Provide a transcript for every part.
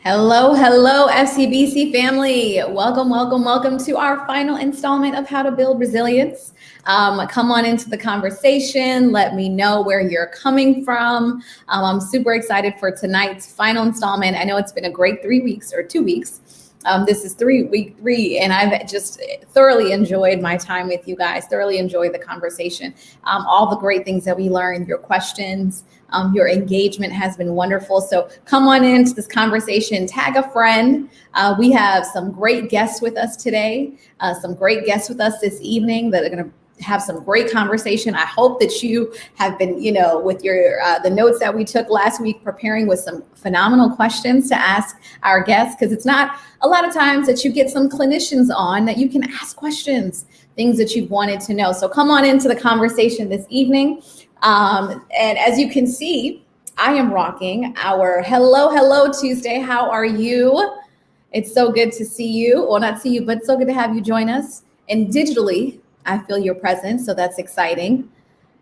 Hello, hello, FCBC family. Welcome to our final installment of How to Build Resilience. Come on into the conversation. Let me know where you're coming from. I'm super excited for tonight's final installment. I know it's been a great 3 weeks or 2 weeks. This is week three, and I've just thoroughly enjoyed my time with you guys, thoroughly enjoyed the conversation, all the great things that we learned, your questions, your engagement has been wonderful. So come on into this conversation, tag a friend. We have some great guests with us today, some great guests with us this evening that are going to have some great conversation. I hope that you have been, with your the notes that we took last week, preparing with some phenomenal questions to ask our guests, because it's not a lot of times that you get some clinicians on that you can ask questions, things that you've wanted to know. So come on into the conversation this evening. And as you can see, I am rocking our Hello Tuesday. How are you? It's so good to see you. Well, not see you, but so good to have you join us. And digitally, I feel your presence, so that's exciting.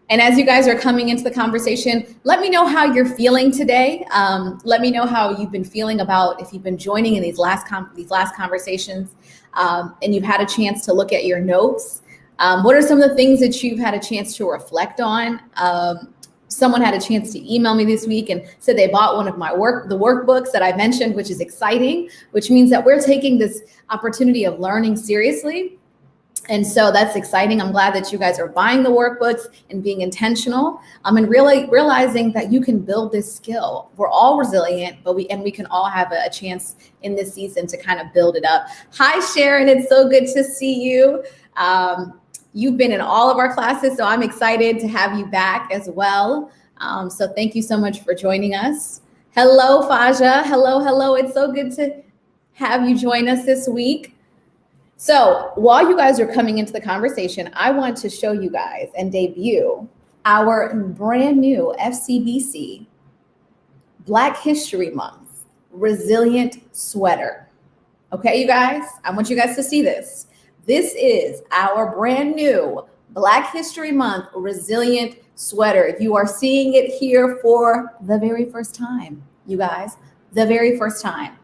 And as you guys are coming into the conversation, let me know how you're feeling today. Let me know how you've been feeling about if you've been joining in these last conversations, and you've had a chance to look at your notes. What are some of the things that you've had a chance to reflect on? Someone had a chance to email me this week and said they bought one of the workbooks that I mentioned, which is exciting, which means that we're taking this opportunity of learning seriously. And so that's exciting. I'm glad that you guys are buying the workbooks and being intentional, and really realizing that you can build this skill. We're all resilient, but we can all have a chance in this season to kind of build it up. Hi, Sharon. It's so good to see you. You've been in all of our classes, so I'm excited to have you back as well. So thank you so much for joining us. Hello, Faja. Hello. It's so good to have you join us this week. So while you guys are coming into the conversation, I want to show you guys and debut our brand new FCBC Black History Month Resilient Sweater. Okay, you guys, I want you guys to see this. This is our brand new Black History Month Resilient Sweater. You are seeing it here for the very first time, you guys, the very first time.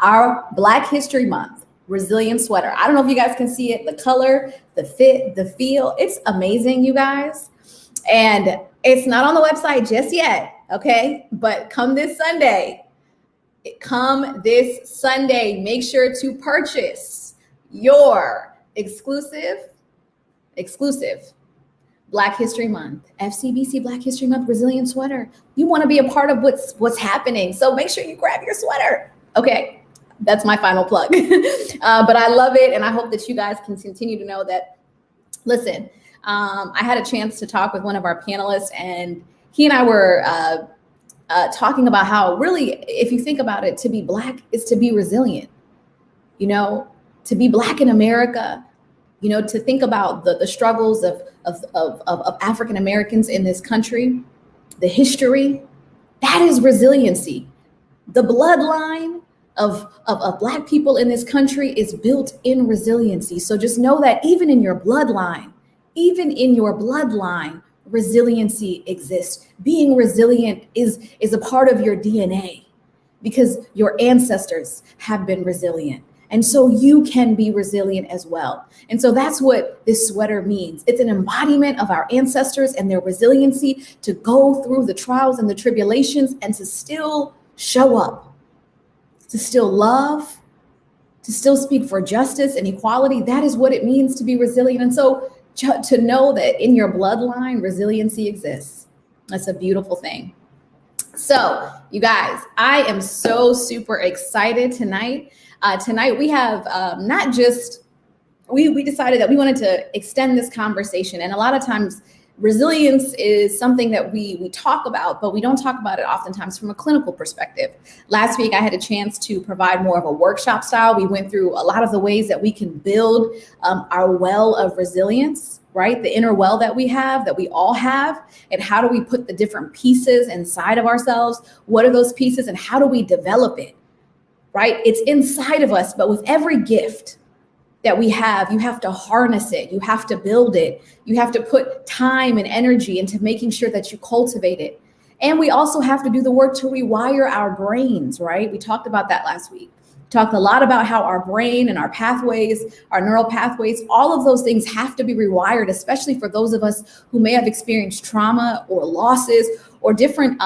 Our Black History Month Resilient Sweater. I don't know if you guys can see it, the color, the fit, the feel. It's amazing, you guys. And it's not on the website just yet, okay? But come this Sunday, make sure to purchase your exclusive Black History Month, FCBC Black History Month Resilient Sweater. You want to be a part of what's happening. So make sure you grab your sweater, okay? That's my final plug. But I love it. And I hope that you guys can continue to know that, listen, I had a chance to talk with one of our panelists, and he and I were talking about how really, if you think about it, to be Black is to be resilient, to be Black in America, to think about the struggles of African Americans in this country, the history, that is resiliency. The bloodline of Black people in this country is built in resiliency. So just know that even in your bloodline, resiliency exists. Being resilient is a part of your DNA because your ancestors have been resilient. And so you can be resilient as well. And so that's what this sweater means. It's an embodiment of our ancestors and their resiliency to go through the trials and the tribulations and to still show up, to still love, to still speak for justice and equality. That is what it means to be resilient. And so to know that in your bloodline, resiliency exists. That's a beautiful thing. So you guys, I am so super excited tonight. Tonight we have not just, we decided that we wanted to extend this conversation. And a lot of times resilience is something that we talk about, but we don't talk about it oftentimes from a clinical perspective. Last week, I had a chance to provide more of a workshop style. We went through a lot of the ways that we can build our well of resilience, right? The inner well that we all have, and how do we put the different pieces inside of ourselves? What are those pieces and how do we develop it, right? It's inside of us, but with every gift that we have, you have to harness it. You have to build it. You have to put time and energy into making sure that you cultivate it. And we also have to do the work to rewire our brains, right? We talked about that last week. Talked a lot about how our brain and our pathways, our neural pathways, all of those things have to be rewired, especially for those of us who may have experienced trauma or losses or different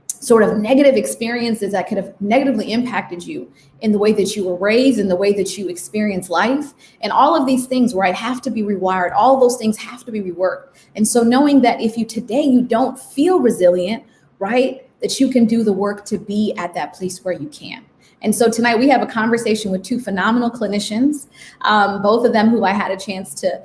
sort of negative experiences that could have negatively impacted you in the way that you were raised, in the way that you experience life, and all of these things, right, have to be rewired. All those things have to be reworked. And so knowing that if you today you don't feel resilient, right, that you can do the work to be at that place where you can. And so tonight we have a conversation with two phenomenal clinicians, both of them who I had a chance to,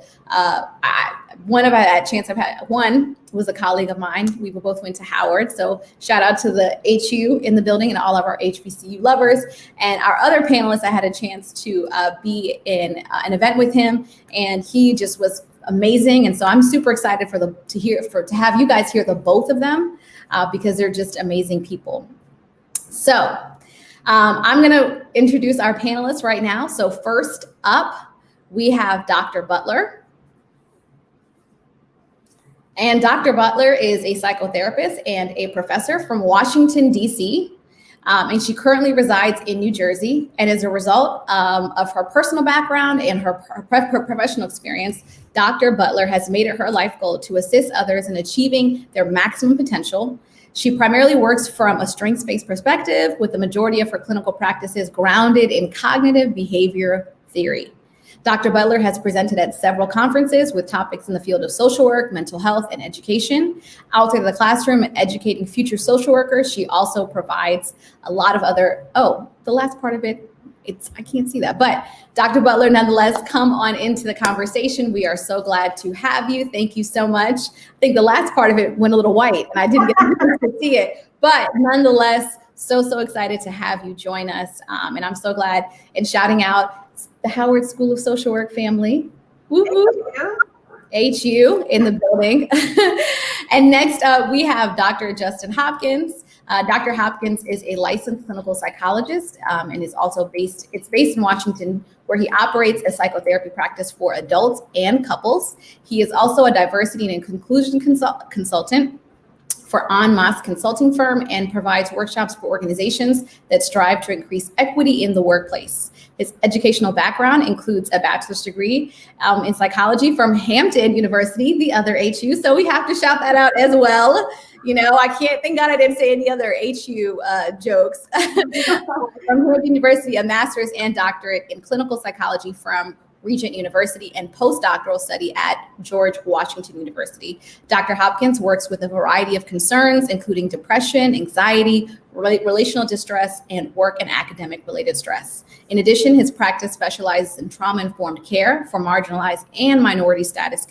one was a colleague of mine. We both went to Howard. So shout out to the HU in the building and all of our HBCU lovers. And our other panelist, I had a chance to be in an event with him, and he just was amazing. And so I'm super excited to have you guys hear the both of them because they're just amazing people. So I'm going to introduce our panelists right now. So first up, we have Dr. Butler. And Dr. Butler is a psychotherapist and a professor from Washington, D.C. And she currently resides in New Jersey. And as a result of her personal background and her professional experience, Dr. Butler has made it her life goal to assist others in achieving their maximum potential. She primarily works from a strengths-based perspective, with the majority of her clinical practices grounded in cognitive behavior theory. Dr. Butler has presented at several conferences with topics in the field of social work, mental health, and education. Outside of the classroom and educating future social workers, she also provides a lot of other, the last part of it, I can't see that, but Dr. Butler, nonetheless, come on into the conversation. We are so glad to have you. Thank you so much. I think the last part of it went a little white and I didn't get to see it, but nonetheless, so excited to have you join us. And I'm so glad, and shouting out the Howard School of Social Work family. Woo-hoo. HU in the building. And next up, we have Dr. Justin Hopkins. Dr. Hopkins is a licensed clinical psychologist and is also based in Washington, where he operates a psychotherapy practice for adults and couples. He is also a diversity and inclusion consultant for En Masse Consulting Firm and provides workshops for organizations that strive to increase equity in the workplace. His educational background includes a bachelor's degree in psychology from Hampton University, the other HU. So we have to shout that out as well. You know, I can't, thank God I didn't say any other HU jokes. From Hampton University, a master's and doctorate in clinical psychology from Regent University, and postdoctoral study at George Washington University. Dr. Hopkins works with a variety of concerns, including depression, anxiety, relational distress, and work and academic related stress. In addition, his practice specializes in trauma-informed care for marginalized and minority status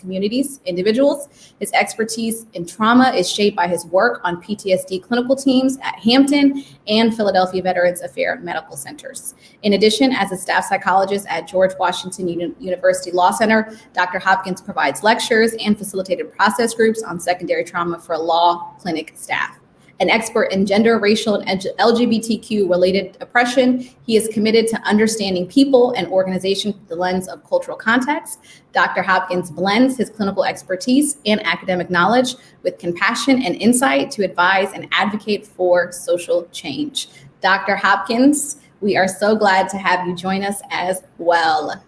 individuals. His expertise in trauma is shaped by his work on PTSD clinical teams at Hampton and Philadelphia Veterans Affairs Medical Centers. In addition, as a staff psychologist at George Washington University Law Center, Dr. Hopkins provides lectures and facilitated process groups on secondary trauma for law clinic staff. An expert in gender, racial, and LGBTQ-related oppression, he is committed to understanding people and organization through the lens of cultural context. Dr. Hopkins blends his clinical expertise and academic knowledge with compassion and insight to advise and advocate for social change. Dr. Hopkins, we are so glad to have you join us as well.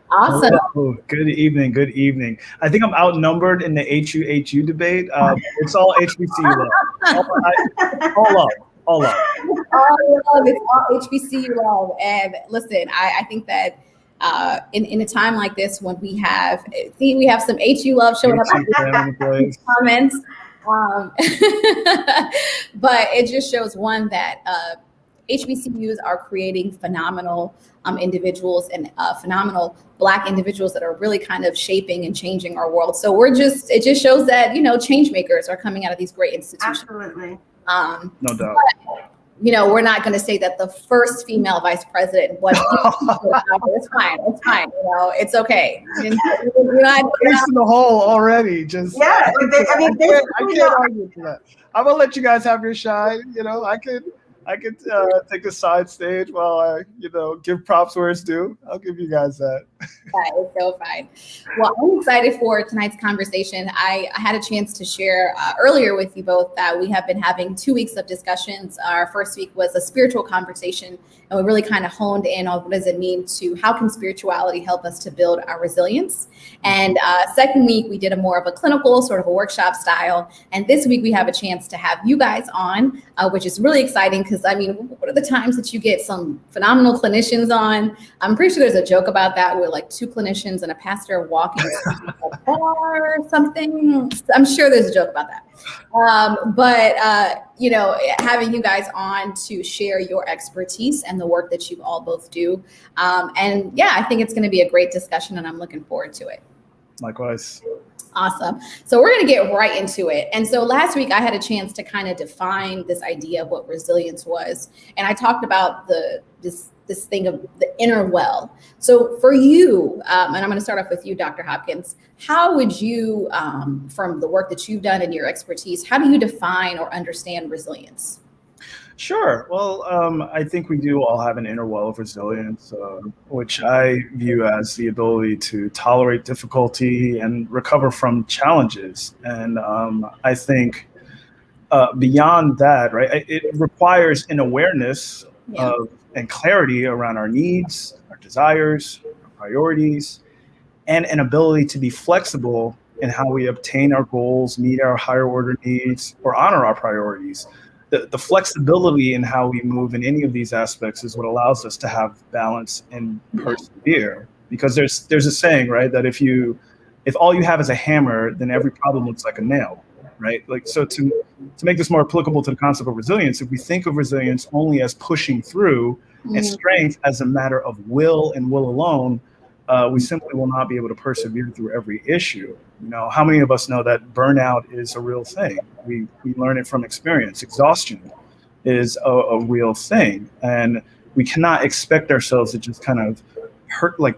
Awesome. Hello. Good evening. Good evening. I think I'm outnumbered in the HU debate. It's all HBCU love. All love. All love. It's all HBCU love. And listen, I think that in a time like this, when we have some HU love showing up in the comments, but it just shows one that HBCUs are creating phenomenal individuals and phenomenal Black individuals that are really kind of shaping and changing our world. So it just shows that, change makers are coming out of these great institutions. Absolutely. No doubt. But, we're not going to say that the first female vice president was. It's fine. It's okay. You're not in the hole already. Just yeah. I can't argue for that. I'm gonna let you guys have your shine. I could. I could take the side stage while I, give props where it's due. I'll give you guys that. That is so fine. Well, I'm excited for tonight's conversation. I had a chance to share earlier with you both that we have been having 2 weeks of discussions. Our first week was a spiritual conversation, and we really kind of honed in on what does it mean to, how can spirituality help us to build our resilience? And second week, we did a more of a clinical sort of a workshop style. And this week, we have a chance to have you guys on, which is really exciting because, I mean, what are the times that you get some phenomenal clinicians on? I'm pretty sure there's a joke about that where like 2 clinicians and a pastor walking to a bar or something. I'm sure there's a joke about that. But having you guys on to share your expertise and the work that you all both do. And yeah, I think it's going to be a great discussion and I'm looking forward to it. Likewise. Awesome. So we're going to get right into it. And so last week I had a chance to kind of define this idea of what resilience was. And I talked about this thing of the inner well. So for you, and I'm going to start off with you, Dr. Hopkins, how would you, from the work that you've done and your expertise, how do you define or understand resilience? Sure. Well, I think we do all have an inner well of resilience, which I view as the ability to tolerate difficulty and recover from challenges. And I think beyond that, right, it requires an awareness of and clarity around our needs, our desires, our priorities, and an ability to be flexible in how we obtain our goals, meet our higher order needs, or honor our priorities. The flexibility in how we move in any of these aspects is what allows us to have balance and persevere. Because there's a saying, right, that if all you have is a hammer, then every problem looks like a nail, right? Like, so to make this more applicable to the concept of resilience, if we think of resilience only as pushing through and strength as a matter of will and will alone, we simply will not be able to persevere through every issue. How many of us know that burnout is a real thing? We learn it from experience. Exhaustion is a real thing. And we cannot expect ourselves to just kind of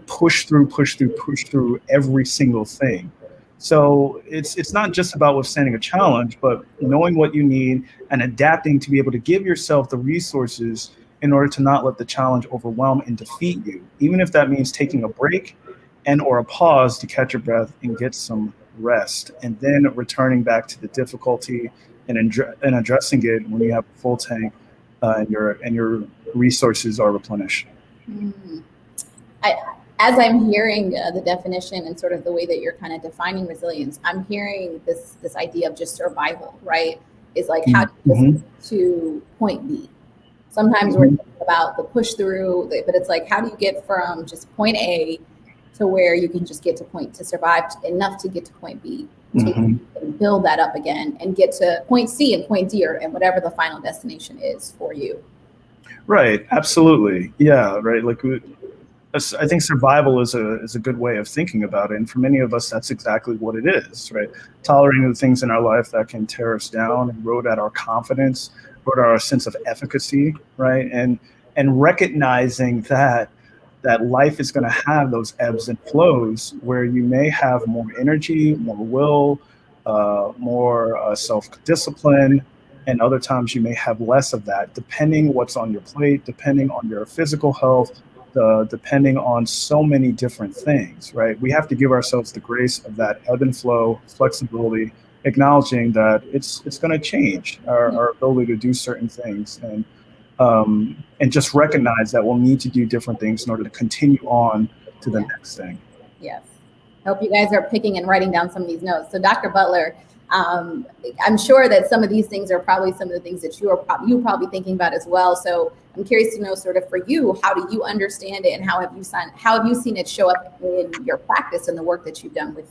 push through every single thing. So it's not just about withstanding a challenge, but knowing what you need and adapting to be able to give yourself the resources in order to not let the challenge overwhelm and defeat you, even if that means taking a break and or a pause to catch your breath and get some rest, and then returning back to the difficulty and addressing it when you have a full tank and your resources are replenished. As I'm hearing the definition and sort of the way that you're kind of defining resilience, I'm hearing this idea of just survival, right? Is like how do you get to point B? Sometimes we're thinking about the push through, but it's like, how do you get from just point A to where you can just get to survive enough to get to point B, to build that up again and get to point C and point D and whatever the final destination is for you. Right. Absolutely. Yeah. Right. Like, I think survival is a good way of thinking about it. And for many of us, that's exactly what it is, right? Tolerating the things in our life that can tear us down and erode at our confidence, erode our sense of efficacy, right? And recognizing that life is going to have those ebbs and flows where you may have more energy, more will, more self-discipline, and other times you may have less of that, depending what's on your plate, depending on your physical health, depending on so many different things, right? We have to give ourselves the grace of that ebb and flow, flexibility, acknowledging that it's going to change our ability to do certain things, and just recognize that we'll need to do different things in order to continue on to the next thing. Yes. I hope you guys are picking and writing down some of these notes. So Dr. Butler, I'm sure that some of these things are probably some of the things that you're probably thinking about as well. So I'm curious to know, sort of for you, how do you understand it, and how have you seen it show up in your practice and the work that you've done with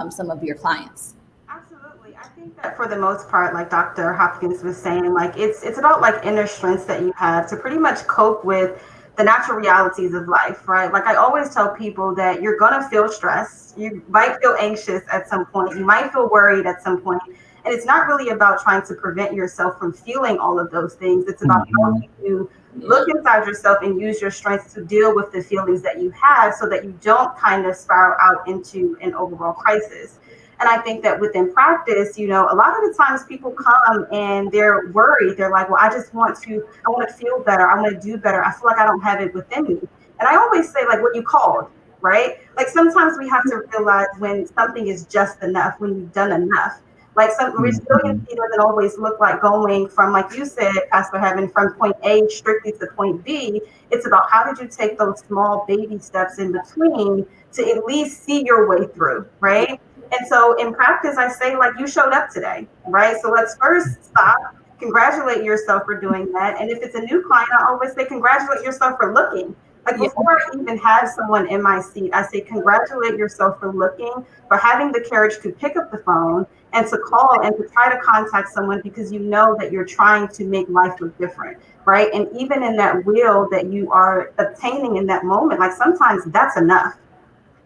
some of your clients? Absolutely. I think that for the most part, like Dr. Hopkins was saying, like it's about like inner strengths that you have to pretty much cope with the natural realities of life, right? Like I always tell people that you're going to feel stressed. You might feel anxious at some point. You might feel worried at some point. And it's not really about trying to prevent yourself from feeling all of those things. It's about how you look inside yourself and use your strengths to deal with the feelings that you have so that you don't kind of spiral out into an overall crisis. And I think that within practice, a lot of the times people come and they're worried. They're like, well, I want to feel better. I want to do better. I feel like I don't have it within me. And I always say, like, what you called, right? Like sometimes we have to realize when something is just enough, when you've done enough. Like some resiliency doesn't always look like going from, like you said, Pastor Heaven, from point A strictly to point B. It's about how did you take those small baby steps in between to at least see your way through, right? And so in practice, I say, like, you showed up today, right? So let's first stop, congratulate yourself for doing that. And if it's a new client, I always say, congratulate yourself for looking. Like before I even have someone in my seat, I say, congratulate yourself for looking, for having the courage to pick up the phone and to call and to try to contact someone because you know that you're trying to make life look different, right? And even in that will that you are obtaining in that moment, like sometimes that's enough,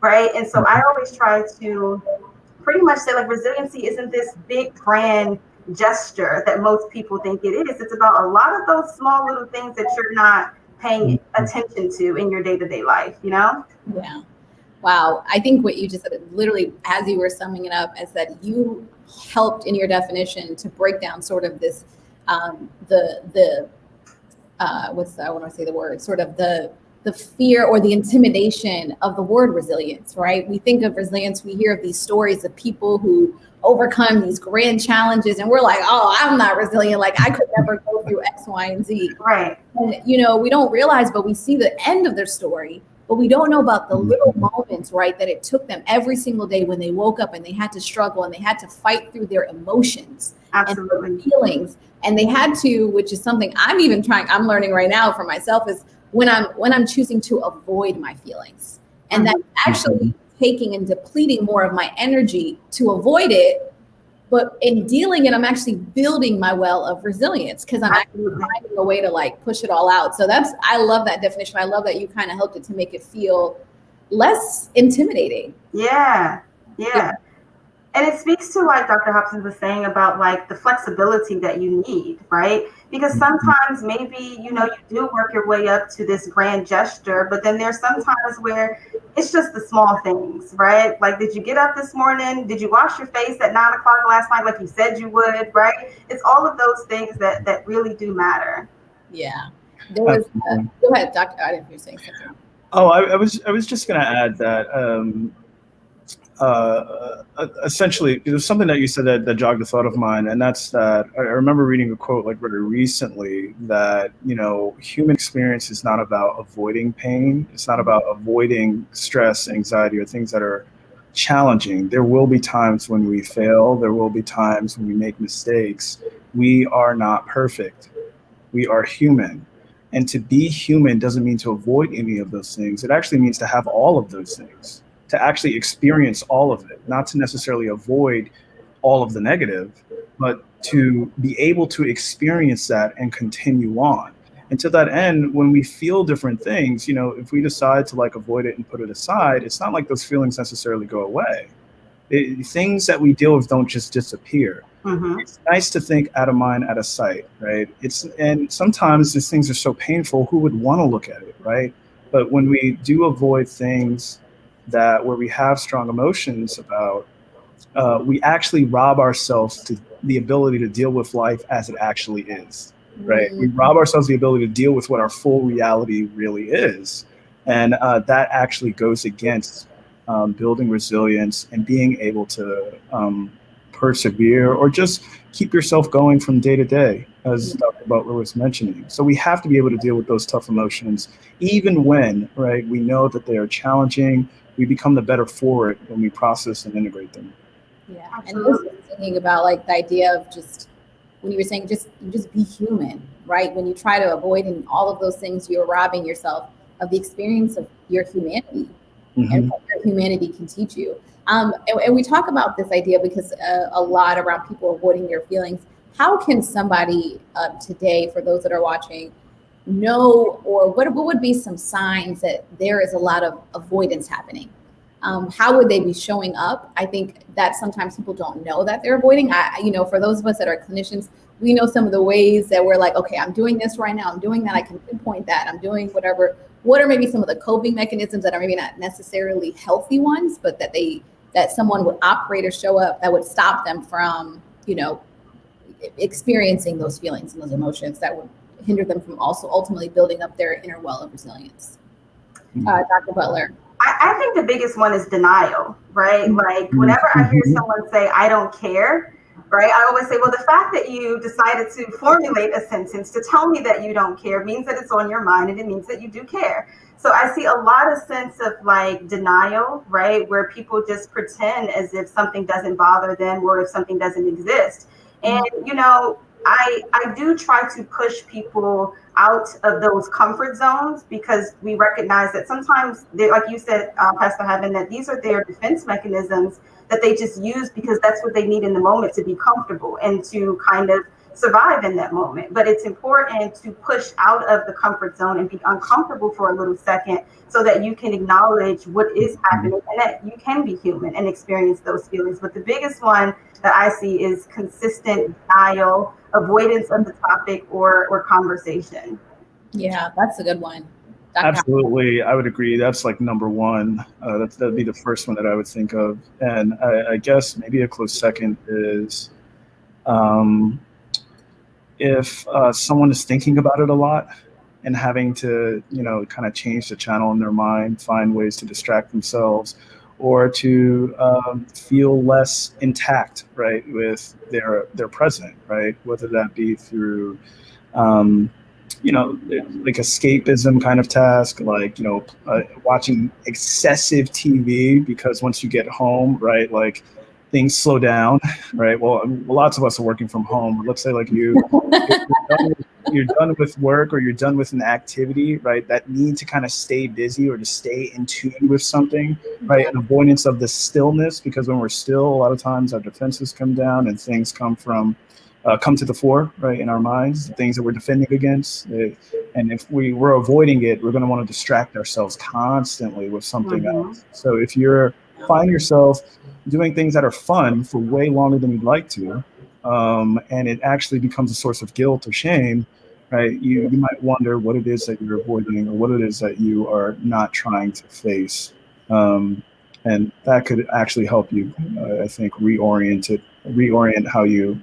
right? And so I always try to pretty much say, like, resiliency isn't this big grand gesture that most people think it is. It's about a lot of those small little things that you're not paying attention to in your day-to-day life, Yeah. Wow. I think what you just said, literally, as you were summing it up, is that you helped in your definition to break down sort of this, I want to say the word, sort of the fear or the intimidation of the word resilience, right? We think of resilience, we hear of these stories of people who overcome these grand challenges and we're like, oh, I'm not resilient. Like I could never go through X, Y, and Z. Right. And, we don't realize, but we see the end of their story, but we don't know about the little moments, right, that it took them every single day when they woke up and they had to struggle and they had to fight through their emotions. Absolutely. And their feelings. And they had to, which is something I'm learning right now for myself, is when I'm choosing to avoid my feelings. And that's actually taking and depleting more of my energy to avoid it. But in dealing it, I'm actually building my well of resilience because I'm actually finding a way to like push it all out. So I love that definition. I love that you kind of helped it to make it feel less intimidating. Yeah. And it speaks to, like Dr. Hobson was saying, about like the flexibility that you need, right? Because sometimes maybe, you do work your way up to this grand gesture, but then there's sometimes where it's just the small things, right? Like, did you get up this morning? Did you wash your face at 9 o'clock last night like you said you would, right? It's all of those things that really do matter. Yeah. There was, go ahead, Doctor. I didn't hear you saying something. Oh, I was just going to add that essentially, there's something that you said that jogged a thought of mine, and that's that I remember reading a quote like very recently that, human experience is not about avoiding pain. It's not about avoiding stress, anxiety, or things that are challenging. There will be times when we fail. There will be times when we make mistakes. We are not perfect. We are human. And to be human doesn't mean to avoid any of those things. It actually means to have all of those things, to actually experience all of it, not to necessarily avoid all of the negative, but to be able to experience that and continue on. And to that end, when we feel different things, if we decide to like avoid it and put it aside, it's not like those feelings necessarily go away. Things that we deal with don't just disappear. It's nice to think out of mind, out of sight, right? And sometimes these things are so painful, who would want to look at it, right? But when we do avoid things where we have strong emotions about, we actually rob ourselves to the ability to deal with life as it actually is, right? We rob ourselves the ability to deal with what our full reality really is. And that actually goes against building resilience and being able to persevere or just keep yourself going from day to day, as Dr. Butler was mentioning. So we have to be able to deal with those tough emotions, even when, right, we know that they are challenging. We become the better for it when we process and integrate them. Yeah, absolutely. And thinking about like the idea of just when you were saying just be human, right? When you try to avoid and all of those things, you're robbing yourself of the experience of your humanity and what your humanity can teach you. And we talk about this idea because a lot around people avoiding their feelings. How can somebody today, for those that are watching, know, or what would be some signs that there is a lot of avoidance happening? How would they be showing up? I think that sometimes people don't know that they're avoiding. For those of us that are clinicians, we know some of the ways that we're like, okay, I'm doing this right now. I'm doing that. I can pinpoint that. I'm doing whatever. What are maybe some of the coping mechanisms that are maybe not necessarily healthy ones, but that they that someone would operate or show up that would stop them from, experiencing those feelings and those emotions that would hinder them from also ultimately building up their inner well of resilience. Dr. Butler. I think the biggest one is denial, right? Like whenever I hear someone say, I don't care, right? I always say, well, the fact that you decided to formulate a sentence to tell me that you don't care means that it's on your mind, and it means that you do care. So I see a lot of sense of like denial, right? Where people just pretend as if something doesn't bother them or if something doesn't exist. And, I do try to push people out of those comfort zones, because we recognize that sometimes, like you said, Pastor Heaven, that these are their defense mechanisms that they just use because that's what they need in the moment to be comfortable and to kind of survive in that moment. But it's important to push out of the comfort zone and be uncomfortable for a little second so that you can acknowledge what is happening and that you can be human and experience those feelings. But the biggest one that I see is consistent denial, avoidance of the topic or conversation. Yeah, that's a good one. Absolutely, I would agree. That's like number one. That'd be the first one that I would think of. And I guess maybe a close second is if someone is thinking about it a lot and having to, kind of change the channel in their mind, find ways to distract themselves or to feel less intact, right, with their present, right? Whether that be through, like escapism kind of task, like, watching excessive TV, because once you get home, right, like things slow down, right? Well, lots of us are working from home. Let's say like you're done with work or you're done with an activity, right? That need to kind of stay busy or to stay in tune with something, right? An avoidance of the stillness, because when we're still, a lot of times our defenses come down and things come to the fore, right? In our minds, the things that we're defending against. And if we're avoiding it, we're going to want to distract ourselves constantly with something else. So if you find yourself doing things that are fun for way longer than you'd like to, and it actually becomes a source of guilt or shame, right? You might wonder what it is that you're avoiding or what it is that you are not trying to face. And that could actually help you, I think, reorganize how you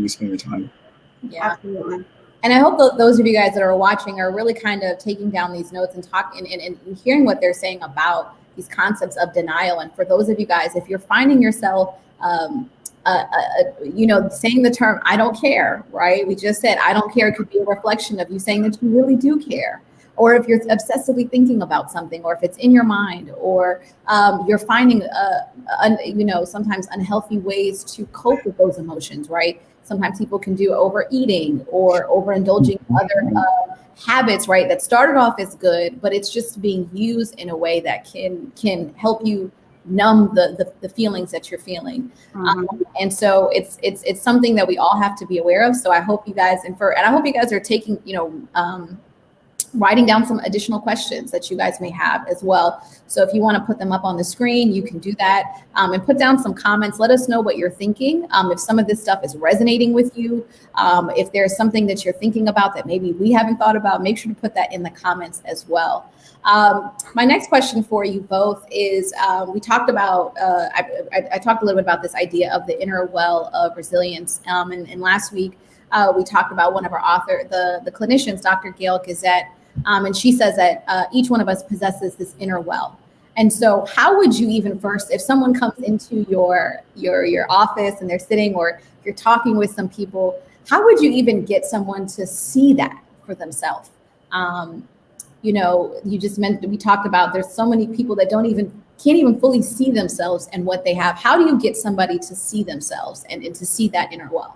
spend your time. Yeah. Absolutely. And I hope those of you guys that are watching are really kind of taking down these notes and talking and hearing what they're saying about these concepts of denial. And for those of you guys, if you're finding yourself, saying the term, I don't care, right? We just said, I don't care. It could be a reflection of you saying that you really do care. Or if you're obsessively thinking about something, or if it's in your mind, or you're finding, sometimes unhealthy ways to cope with those emotions, right? Sometimes people can do overeating or overindulging in other habits, right? That started off as good, but it's just being used in a way that can help you numb the feelings that you're feeling. And so it's something that we all have to be aware of. So I hope you guys, and I hope you guys are taking, writing down some additional questions that you guys may have as well. So if you want to put them up on the screen, you can do that, and put down some comments. Let us know what you're thinking. If some of this stuff is resonating with you, if there's something that you're thinking about that maybe we haven't thought about, make sure to put that in the comments as well. My next question for you both is, we talked about, I talked a little bit about this idea of the inner well of resilience. And last week, we talked about one of our the clinicians, Dr. Gail Gazette, and she says that each one of us possesses this inner well. And so how would you even first, if someone comes into your office and they're sitting, or you're talking with some people, how would you even get someone to see that for themselves? You just we talked about there's so many people that can't even fully see themselves and what they have. How do you get somebody to see themselves and to see that inner well?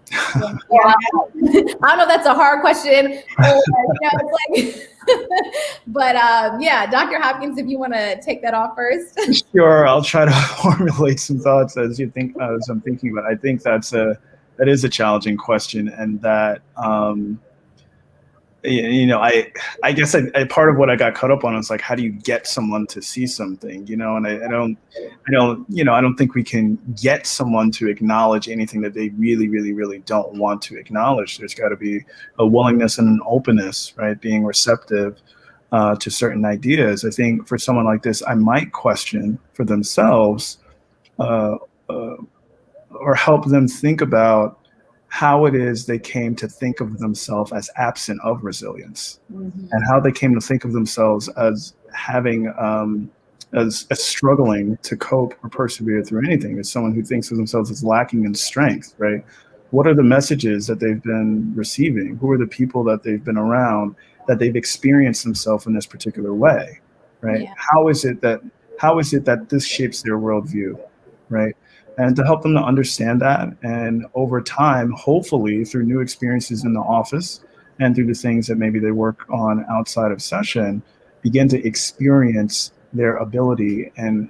Yeah. I don't know if that's a hard question, but Dr. Hopkins, if you want to take that off first. Sure, I'll try to formulate some thoughts as I'm thinking about it. I think that is a challenging question, and that I guess part of what I got caught up on is like, how do you get someone to see something, and I don't think we can get someone to acknowledge anything that they really, really, really don't want to acknowledge. There's got to be a willingness and an openness, right? Being receptive. to certain ideas. I think for someone like this, I might question for themselves uh, uh, or help them think about how it is they came to think of themselves as absent of resilience, and how they came to think of themselves as having as struggling to cope or persevere through anything, as someone who thinks of themselves as lacking in strength, right? What are the messages that they've been receiving? Who are the people that they've been around that they've experienced themselves in this particular way, right? Yeah. How is it that this shapes their worldview, right? And to help them to understand that, and over time, hopefully through new experiences in the office and through the things that maybe they work on outside of session, begin to experience their ability and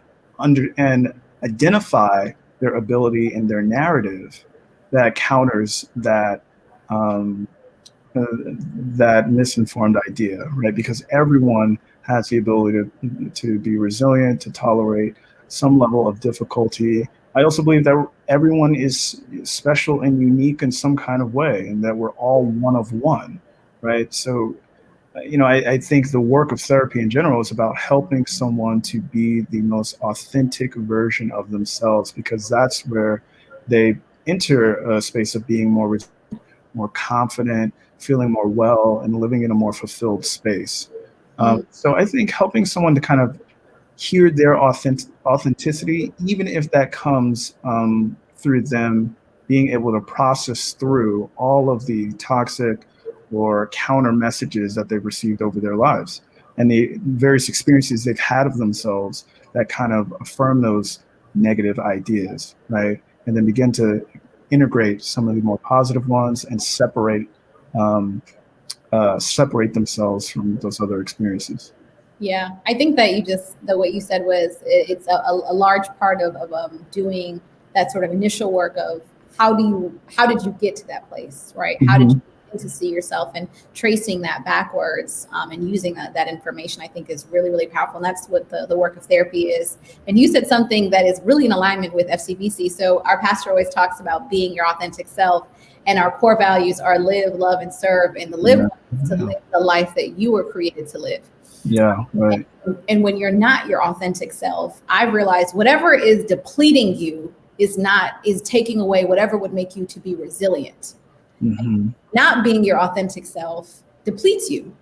identify their ability in their narrative that counters um, that misinformed idea, right? Because everyone has the ability to be resilient, to tolerate some level of difficulty. I also believe that everyone is special and unique in some kind of way, and that we're all one of one, right? So, I think the work of therapy in general is about helping someone to be the most authentic version of themselves, because that's where they enter a space of being more confident, feeling more well, and living in a more fulfilled space. So I think helping someone to kind of hear their authenticity, even if that comes through them being able to process through all of the toxic or counter messages that they've received over their lives and the various experiences they've had of themselves that kind of affirm those negative ideas, right? And then begin to integrate some of the more positive ones and separate themselves from those other experiences. Yeah, I think that what you said was it's a large part of doing that sort of initial work of how did you get to that place, right? How did you begin to see yourself, and tracing that backwards and using that information, I think is really, really powerful. And that's what the work of therapy is. And you said something that is really in alignment with FCBC. So our pastor always talks about being your authentic self, and our core values are live, love, and serve, and to live the life that you were created to live. Yeah, right. And when you're not your authentic self, I've realized whatever is depleting you is taking away whatever would make you to be resilient. Not being your authentic self depletes you.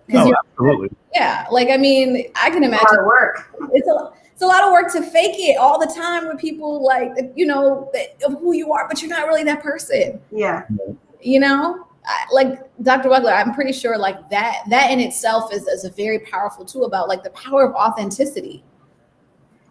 No, absolutely. Yeah, like, I mean, I can imagine. It's a lot of work. It's a lot of work to fake it all the time with people, like, of who you are, but you're not really that person. Yeah. Like Dr. Wegler, I'm pretty sure like that in itself is a very powerful tool about like the power of authenticity.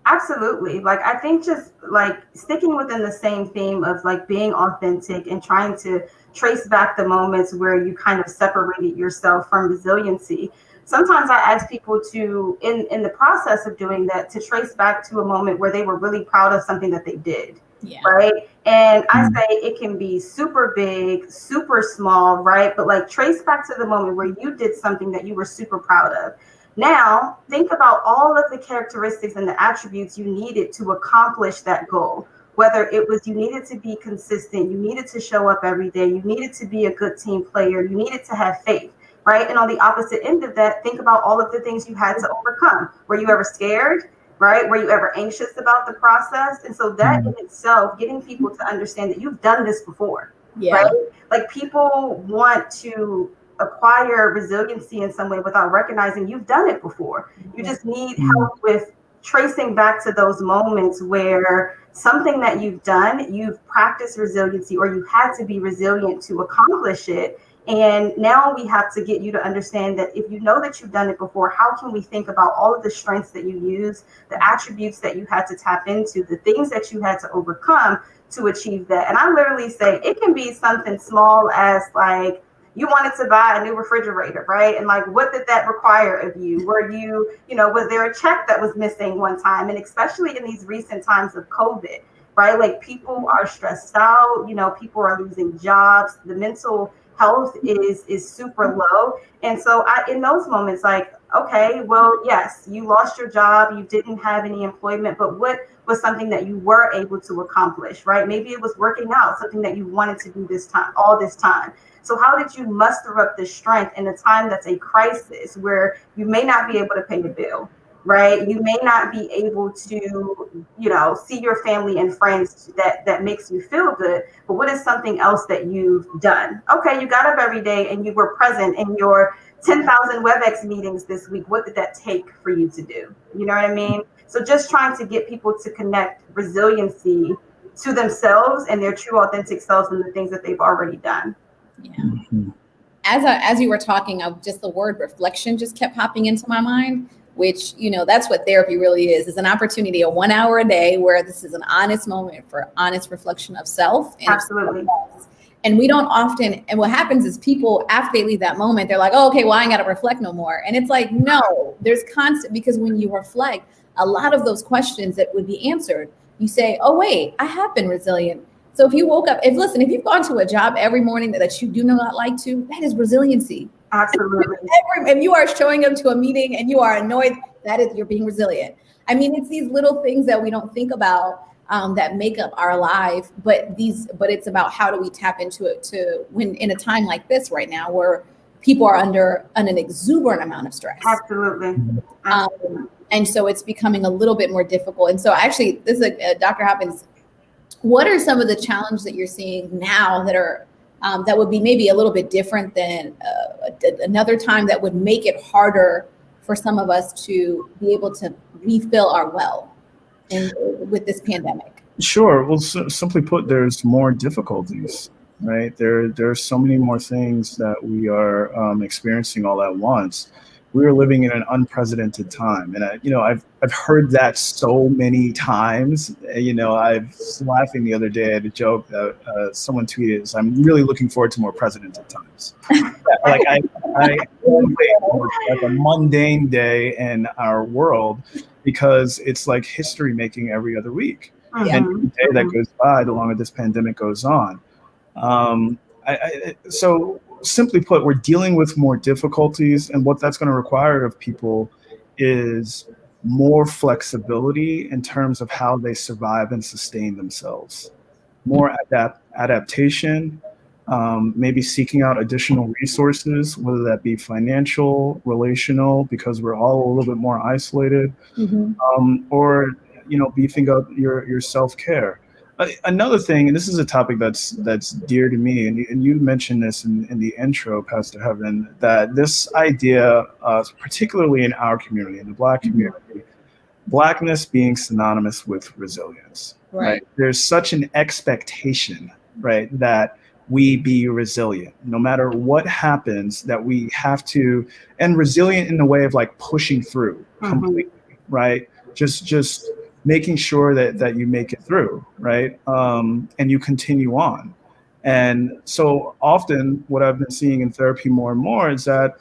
Absolutely. Like, I think just like sticking within the same theme of like being authentic and trying to trace back the moments where you kind of separated yourself from resiliency. Sometimes I ask people to, in the process of doing that, to trace back to a moment where they were really proud of something that they did. Yeah. Right. And I say it can be super big, super small, right? But like trace back to the moment where you did something that you were super proud of. Now, think about all of the characteristics and the attributes you needed to accomplish that goal. Whether it was you needed to be consistent, you needed to show up every day, you needed to be a good team player, you needed to have faith, right? And on the opposite end of that, think about all of the things you had to overcome. Were you ever scared? Right? Were you ever anxious about the process? And so that in itself, getting people to understand that you've done this before, right? Like, people want to acquire resiliency in some way without recognizing you've done it before. You just need help with tracing back to those moments where something that you've done, you've practiced resiliency, or you had to be resilient to accomplish it. And now we have to get you to understand that if you know that you've done it before, how can we think about all of the strengths that you use, the attributes that you had to tap into, the things that you had to overcome to achieve that? And I literally say it can be something small as like you wanted to buy a new refrigerator, right? And like, what did that require of you? Were you, was there a check that was missing one time? And especially in these recent times of COVID, right? Like people are stressed out, people are losing jobs, the mental health is super low. And so in those moments, like, okay, well, yes, you lost your job, you didn't have any employment, but what was something that you were able to accomplish, right? Maybe it was working out, something that you wanted to do all this time. So how did you muster up the strength in a time that's a crisis where you may not be able to pay the bill, right? You may not be able to, see your family and friends that makes you feel good. But what is something else that you've done? Okay, you got up every day and you were present in your 10,000 WebEx meetings this week. What did that take for you to do? You know what I mean? So just trying to get people to connect resiliency to themselves and their true authentic selves and the things that they've already done. Yeah. Mm-hmm. As you were talking, just the word reflection just kept popping into my mind, which, that's what therapy really is an opportunity, a 1 hour a day where this is an honest moment for honest reflection of self. And absolutely. And we don't often, and what happens is people, after they leave that moment, they're like, oh, okay, well, I ain't got to reflect no more. And it's like, no, there's constant, because when you reflect, a lot of those questions that would be answered, you say, oh, wait, I have been resilient. So if you woke up, if you've gone to a job every morning that you do not like to, that is resiliency. Absolutely. If you are showing up to a meeting and you are annoyed, you're being resilient. I mean, it's these little things that we don't think about that make up our life, but it's about how do we tap into it to when in a time like this right now where people are under an exuberant amount of stress. Absolutely. And so it's becoming a little bit more difficult. And so actually, this is Dr. Hopkins. What are some of the challenges that you're seeing now that are that would be maybe a little bit different than another time that would make it harder for some of us to be able to refill our well with this pandemic? Sure. Well, simply put, there's more difficulties, right? There's so many more things that we are experiencing all at once. We are living in an unprecedented time, and I've heard that so many times. I was laughing the other day at a joke that someone tweeted. I'm really looking forward to more precedented times. Like I like a mundane day in our world because it's like history making every other week, and every day that goes by, the longer this pandemic goes on. So simply put, we're dealing with more difficulties, and what that's going to require of people is more flexibility in terms of how they survive and sustain themselves, more adaptation, maybe seeking out additional resources, whether that be financial, relational, because we're all a little bit more isolated, or beefing up your self-care. Another thing, and this is a topic that's dear to me, and you mentioned this in the intro, Pastor Heaven, that this idea, particularly in our community, in the Black community, Blackness being synonymous with resilience. Right? There's such an expectation, right, that we be resilient, no matter what happens, that we have to, and resilient in the way of like pushing through completely, right? Just making sure that you make it through, right? And you continue on. And so often what I've been seeing in therapy more and more is that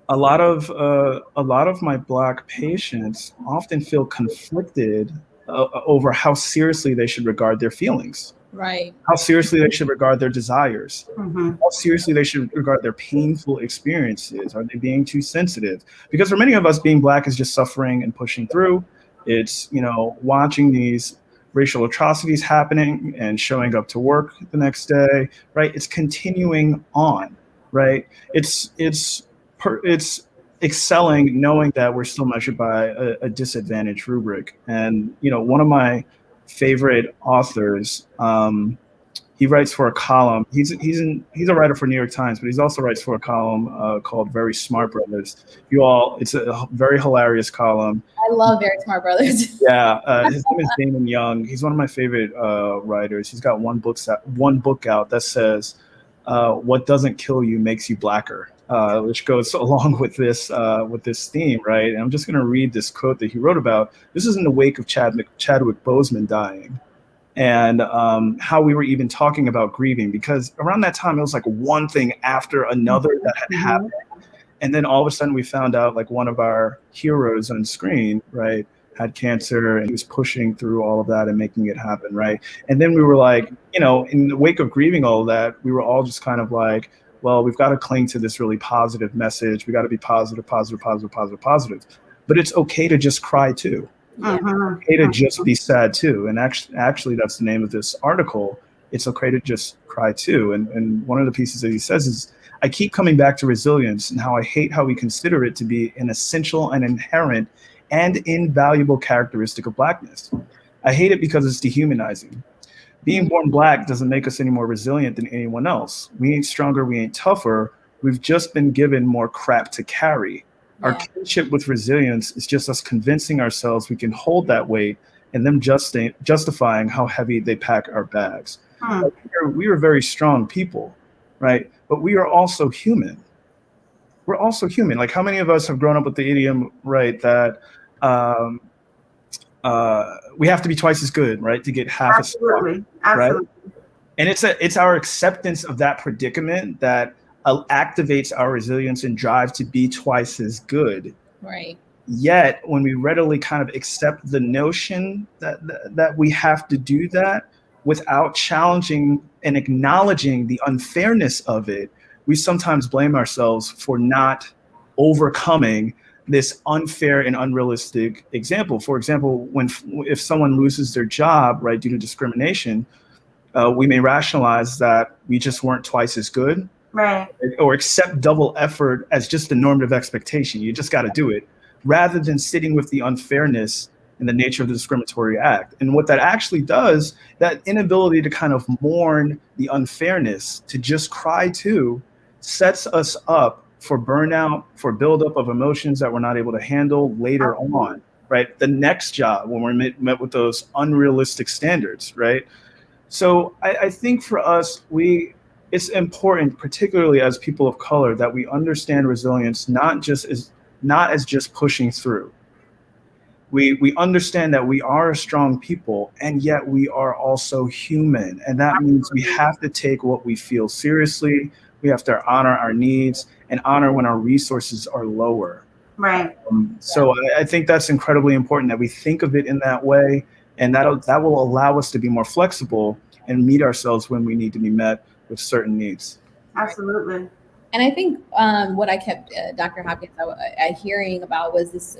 a lot of my Black patients often feel conflicted over how seriously they should regard their feelings. Right. How seriously they should regard their desires. How seriously they should regard their painful experiences. Are they being too sensitive? Because for many of us, being Black is just suffering and pushing through. It's, watching these racial atrocities happening and showing up to work the next day, right? It's continuing on, right? It's excelling, knowing that we're still measured by a disadvantage rubric. And, one of my favorite authors, he writes for a column. He's a writer for New York Times, but he's also writes for a column called Very Smart Brothers. It's a very hilarious column. I love Very Smart Brothers. Yeah, his name is Damon Young. He's one of my favorite writers. He's got one book out that says, "What doesn't kill you makes you blacker," which goes along with this theme, right? And I'm just going to read this quote that he wrote about. This is in the wake of Chadwick Boseman dying. And how we were even talking about grieving, because around that time, it was like one thing after another that had happened. And then all of a sudden we found out like one of our heroes on screen, right, had cancer, and he was pushing through all of that and making it happen, right? And then we were like, in the wake of grieving all of that, we were all just kind of like, well, we've got to cling to this really positive message. We got to be positive, positive, positive, positive, positive. But it's okay to just cry too. Yeah. It's okay to just be sad too. And actually, that's the name of this article. It's okay to just cry too. And one of the pieces that he says is, I keep coming back to resilience and how I hate how we consider it to be an essential and inherent and invaluable characteristic of Blackness. I hate it because it's dehumanizing. Being born Black doesn't make us any more resilient than anyone else. We ain't stronger, we ain't tougher. We've just been given more crap to carry. Yeah. Our kinship with resilience is just us convincing ourselves we can hold that weight and them justifying how heavy they pack our bags. Like, we are very strong people, right? But we are also human. We're also human. Like, how many of us have grown up with the idiom, right, that we have to be twice as good, right, to get half as strong, right? And it's our acceptance of that predicament that activates our resilience and drive to be twice as good. Right. Yet, when we readily kind of accept the notion that we have to do that without challenging and acknowledging the unfairness of it, we sometimes blame ourselves for not overcoming this unfair and unrealistic example. For example, if someone loses their job, right, due to discrimination, we may rationalize that we just weren't twice as good, right, or accept double effort as just a normative expectation. You just got to do it, rather than sitting with the unfairness and the nature of the discriminatory act. And what that actually does, that inability to kind of mourn the unfairness, to just cry too, sets us up for burnout, for buildup of emotions that we're not able to handle later on, right? The next job, when we're met with those unrealistic standards, right? So I think for us, it's important, particularly as people of color, that we understand resilience not as just pushing through. We understand that we are a strong people, and yet we are also human. And that means we have to take what we feel seriously. We have to honor our needs and honor when our resources are lower. Right. So I think that's incredibly important that we think of it in that way, and that will allow us to be more flexible and meet ourselves when we need to be met with certain needs. Absolutely. And I think what I kept Dr. Hopkins hearing about was this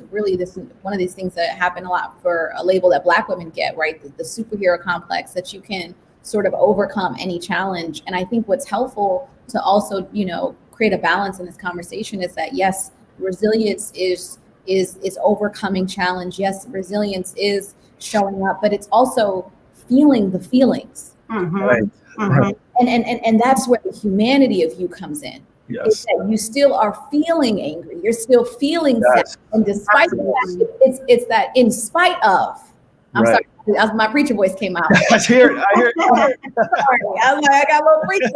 one of these things that happen a lot for a label that Black women get, right? The superhero complex, that you can sort of overcome any challenge. And I think what's helpful to also, create a balance in this conversation is that, yes, resilience is overcoming challenge. Yes, resilience is showing up, but it's also feeling the feelings. Mm-hmm. Right. Mm-hmm. Right. And that's where the humanity of you comes in. Yes. It's that you still are feeling angry. You're still feeling Yes. sad. And despite that, it's that in spite of. I'm Right. sorry, my preacher voice came out. I hear it. Sorry. I was like, I got a little preachy.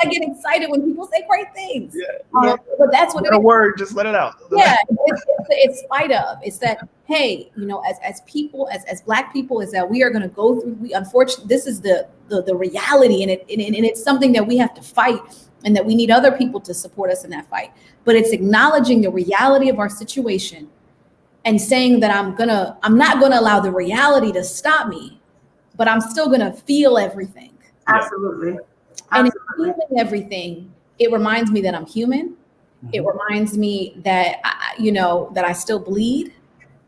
I get excited when people say great things. Yeah. But that's what a word, just let it out. Yeah, it's spite of. It's that, hey, as people, as Black people, is that we are going to go through. Unfortunately, this is the reality, and it's something that we have to fight, and that we need other people to support us in that fight. But it's acknowledging the reality of our situation and saying that I'm not gonna allow the reality to stop me, but I'm still gonna feel everything. Absolutely. And in feeling everything, it reminds me that I'm human. Mm-hmm. It reminds me that that I still bleed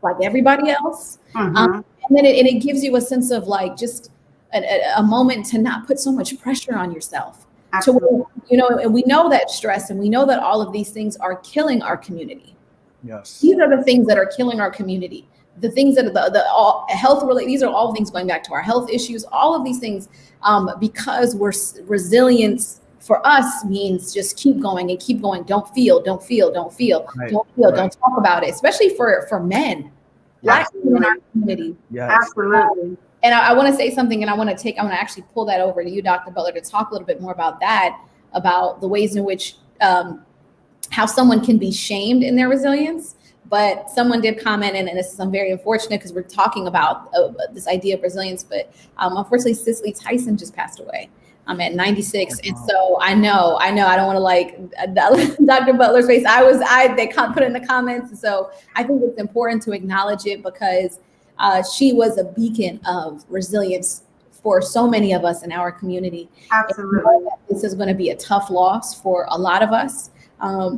like everybody else. Mm-hmm. And then it gives you a sense of like just a moment to not put so much pressure on yourself. Absolutely. And we know that stress, and we know that all of these things are killing our community. Yes. These are the things that are killing our community. The things that are health related. These are all things going back to our health issues. All of these things, because resilience for us means just keep going and keep going. Don't feel. Right. Don't feel. Right. Don't talk about it. Especially for men, Black men in our community. Yes. Absolutely. And I want to say something, and I want to actually pull that over to you, Dr. Butler, to talk a little bit more about that, about the ways in which how someone can be shamed in their resilience. But someone did comment, and I'm very unfortunate because we're talking about this idea of resilience, but unfortunately, Cicely Tyson just passed away. I'm at 96. And so I know, I don't want to like Dr. Butler's face. They put it in the comments. And so I think it's important to acknowledge it because she was a beacon of resilience for so many of us in our community. Absolutely. This is going to be a tough loss for a lot of us.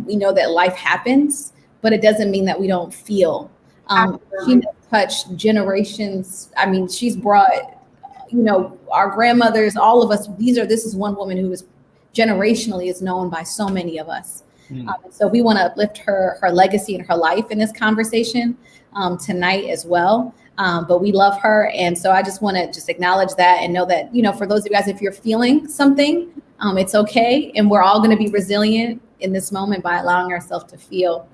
We know that life happens, but it doesn't mean that we don't feel. She has touched generations. I mean, she's brought, our grandmothers, all of us. This is one woman who is generationally is known by so many of us. So we want to uplift her legacy and her life in this conversation tonight as well. But we love her. And so I just want to just acknowledge that and know that, for those of you guys, if you're feeling something, it's okay. And we're all going to be resilient in this moment by allowing ourselves to feel.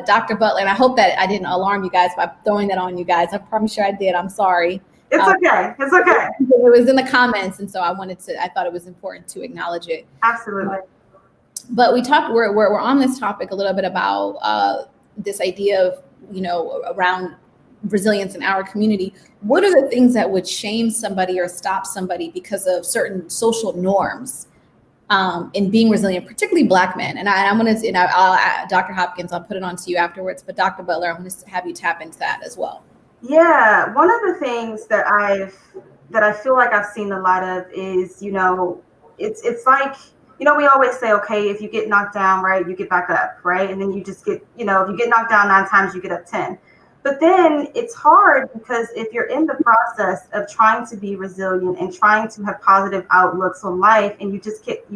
Dr. Butler, and I hope that I didn't alarm you guys by throwing that on you guys. I'm probably sure I did. I'm sorry. It's okay. It's okay. It was in the comments. And so I thought it was important to acknowledge it. Absolutely. But we're on this topic a little bit about this idea of, around resilience in our community. What are the things that would shame somebody or stop somebody because of certain social norms in being resilient, particularly Black men? And I'm going to, Dr. Hopkins, I'll put it on to you afterwards, but Dr. Butler, I'm going to have you tap into that as well. Yeah, one of the things that I feel like I've seen a lot of is, it's like, we always say, okay, if you get knocked down, right, you get back up, right? And then you just get, if you get knocked down 9 times, you get up 10. But then it's hard because if you're in the process of trying to be resilient and trying to have positive outlooks on life, and you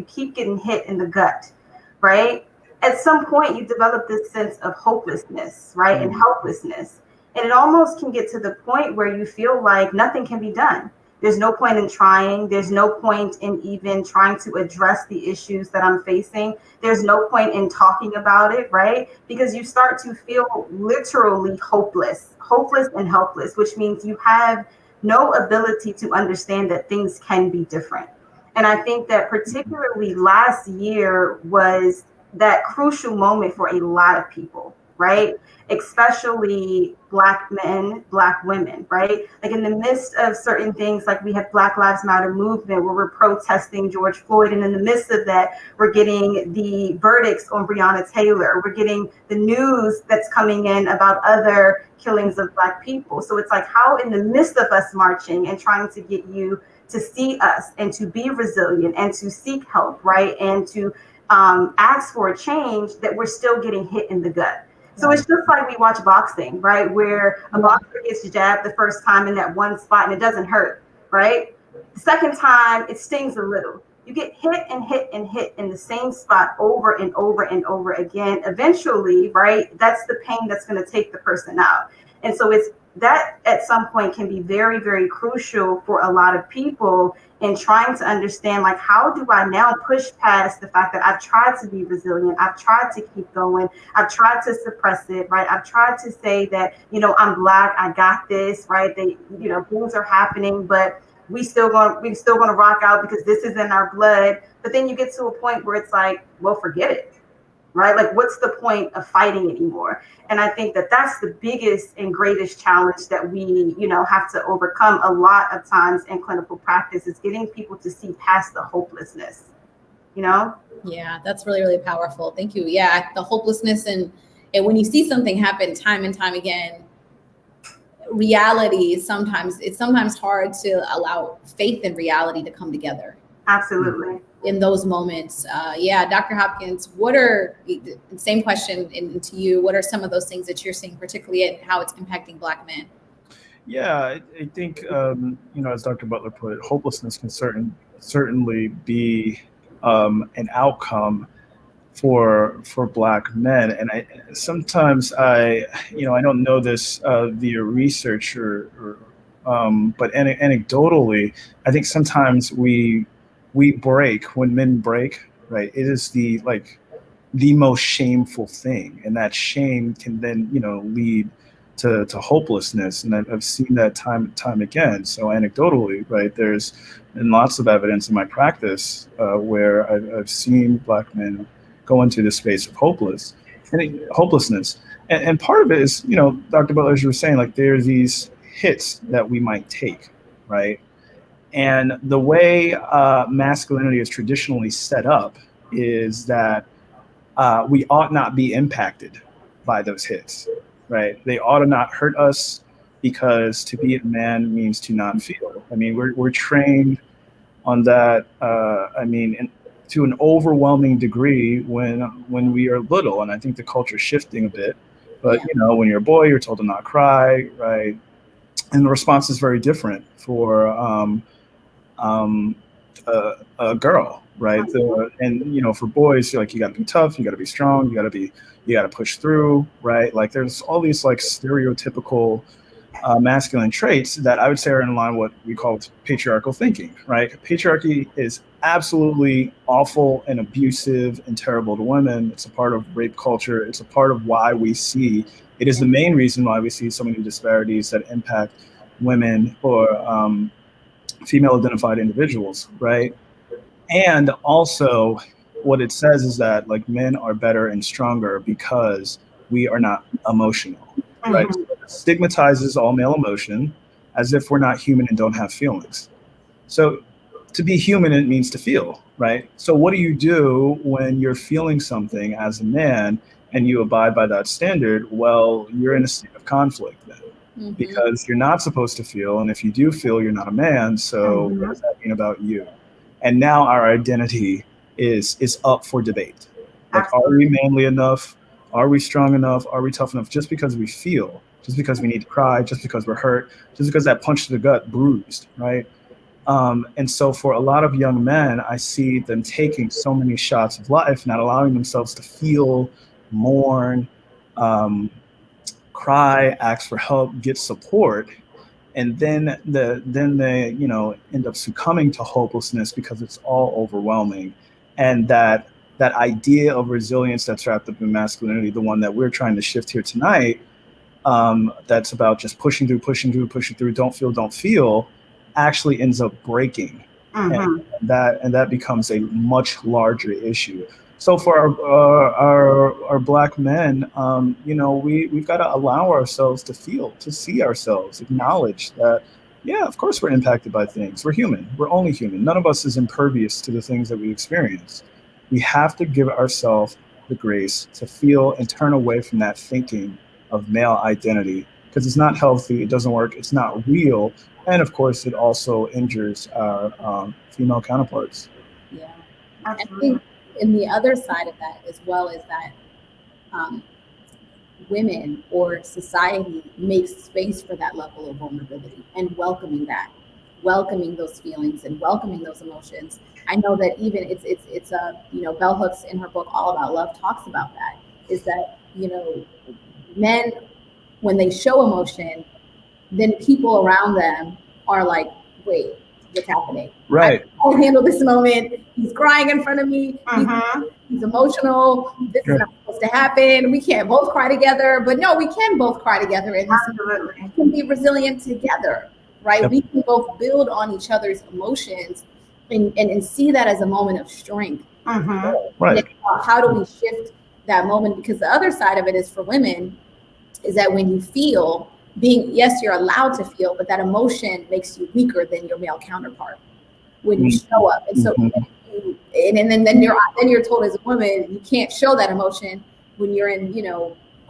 keep getting hit in the gut, right? At some point, you develop this sense of hopelessness, right, and helplessness. And it almost can get to the point where you feel like nothing can be done. There's no point in trying. There's no point in even trying to address the issues that I'm facing. There's no point in talking about it, right? Because you start to feel literally hopeless and helpless, which means you have no ability to understand that things can be different. And I think that particularly last year was that crucial moment for a lot of people, right? Especially Black men, Black women, right? Like in the midst of certain things, like we have Black Lives Matter movement where we're protesting George Floyd. And in the midst of that, we're getting the verdicts on Breonna Taylor. We're getting the news that's coming in about other killings of Black people. So it's like, how in the midst of us marching and trying to get you to see us and to be resilient and to seek help, right? And to ask for a change, that we're still getting hit in the gut. So it's just like we watch boxing, right? Where a boxer gets jabbed the first time in that one spot and it doesn't hurt, right? The second time it stings a little. You get hit and hit and hit in the same spot over and over and over again. Eventually, right? That's the pain that's going to take the person out. And so it's that at some point can be very, very crucial for a lot of people in trying to understand, like, how do I now push past the fact that I've tried to be resilient, I've tried to keep going, I've tried to suppress it, right? I've tried to say that, I'm Black, I got this, right? Things are happening, but we still gonna rock out because this is in our blood. But then you get to a point where it's like, well, forget it. Right? Like, what's the point of fighting anymore? And I think that that's the biggest and greatest challenge that we, have to overcome a lot of times in clinical practice, is getting people to see past the hopelessness, Yeah, that's really, really powerful. Thank you. Yeah, the hopelessness and when you see something happen time and time again, reality it's sometimes hard to allow faith and reality to come together. Absolutely. In those moments. Dr. Hopkins, same question to you. What are some of those things that you're seeing, particularly in how it's impacting Black men? Yeah, I think, as Dr. Butler put it, hopelessness can certainly be an outcome for Black men. And I don't know this via research but anecdotally, I think sometimes we break, when men break, right? It is the most shameful thing, and that shame can then lead to hopelessness. And I've seen that time and time again. So anecdotally, right, there's been lots of evidence in my practice where I've seen Black men go into this space of hopelessness. And part of it is, Dr. Butler, as you were saying, like, there are these hits that we might take, right? And the way masculinity is traditionally set up is that we ought not be impacted by those hits, right? They ought to not hurt us because to be a man means to not feel. I mean, we're trained on that. To an overwhelming degree when we are little, and I think the culture is shifting a bit. But when you're a boy, you're told to not cry, right? And the response is very different for a girl, right? And for boys, like you got to be tough, you got to be strong, you got to push through, right? Like there's all these like stereotypical masculine traits that I would say are in line with what we call patriarchal thinking, right? Patriarchy is absolutely awful and abusive and terrible to women. It's a part of rape culture. It's a part of why we see, it is the main reason why we see so many disparities that impact women or female identified individuals, right? And also what it says is that like men are better and stronger because we are not emotional, right? So it stigmatizes all male emotion as if we're not human and don't have feelings. So to be human, it means to feel, right? So what do you do when you're feeling something as a man and you abide by that standard? Well, you're in a state of conflict then, because you're not supposed to feel. And if you do feel, you're not a man. So what does that mean about you? And now our identity is up for debate. Like, are we manly enough? Are we strong enough? Are we tough enough? Just because we feel, just because we need to cry, just because we're hurt, just because that punch to the gut bruised, right? And so for a lot of young men, I see them taking so many shots of life, not allowing themselves to feel, mourn, cry, ask for help, get support. And then they end up succumbing to hopelessness because it's all overwhelming. And that idea of resilience that's wrapped up in masculinity, the one that we're trying to shift here tonight, that's about just pushing through, don't feel, actually ends up breaking. And that becomes a much larger issue. So for our Black men, we've got to allow ourselves to feel, to see ourselves, acknowledge that, yeah, of course we're impacted by things. We're human. We're only human. None of us is impervious to the things that we experience. We have to give ourselves the grace to feel and turn away from that thinking of male identity, because it's not healthy, it doesn't work, it's not real, and of course it also injures our female counterparts. Yeah, absolutely. I think in the other side of that as well is that women or society makes space for that level of vulnerability and welcoming those feelings and welcoming those emotions. I know that even it's Bell Hooks in her book All About Love talks about that, is that men, when they show emotion, then people around them are like, wait, what's happening? Right. I can't handle this moment. He's crying in front of me. He's emotional. This is not supposed to happen. We can't both cry together. But no, we can both cry together. And we can be resilient together, right? Yep. We can both build on each other's emotions and see that as a moment of strength. Right. How do we shift that moment? Because the other side of it is for women, is that when you feel, yes, you're allowed to feel, but that emotion makes you weaker than your male counterpart when you show up. And so then you're told as a woman, you can't show that emotion when you're in,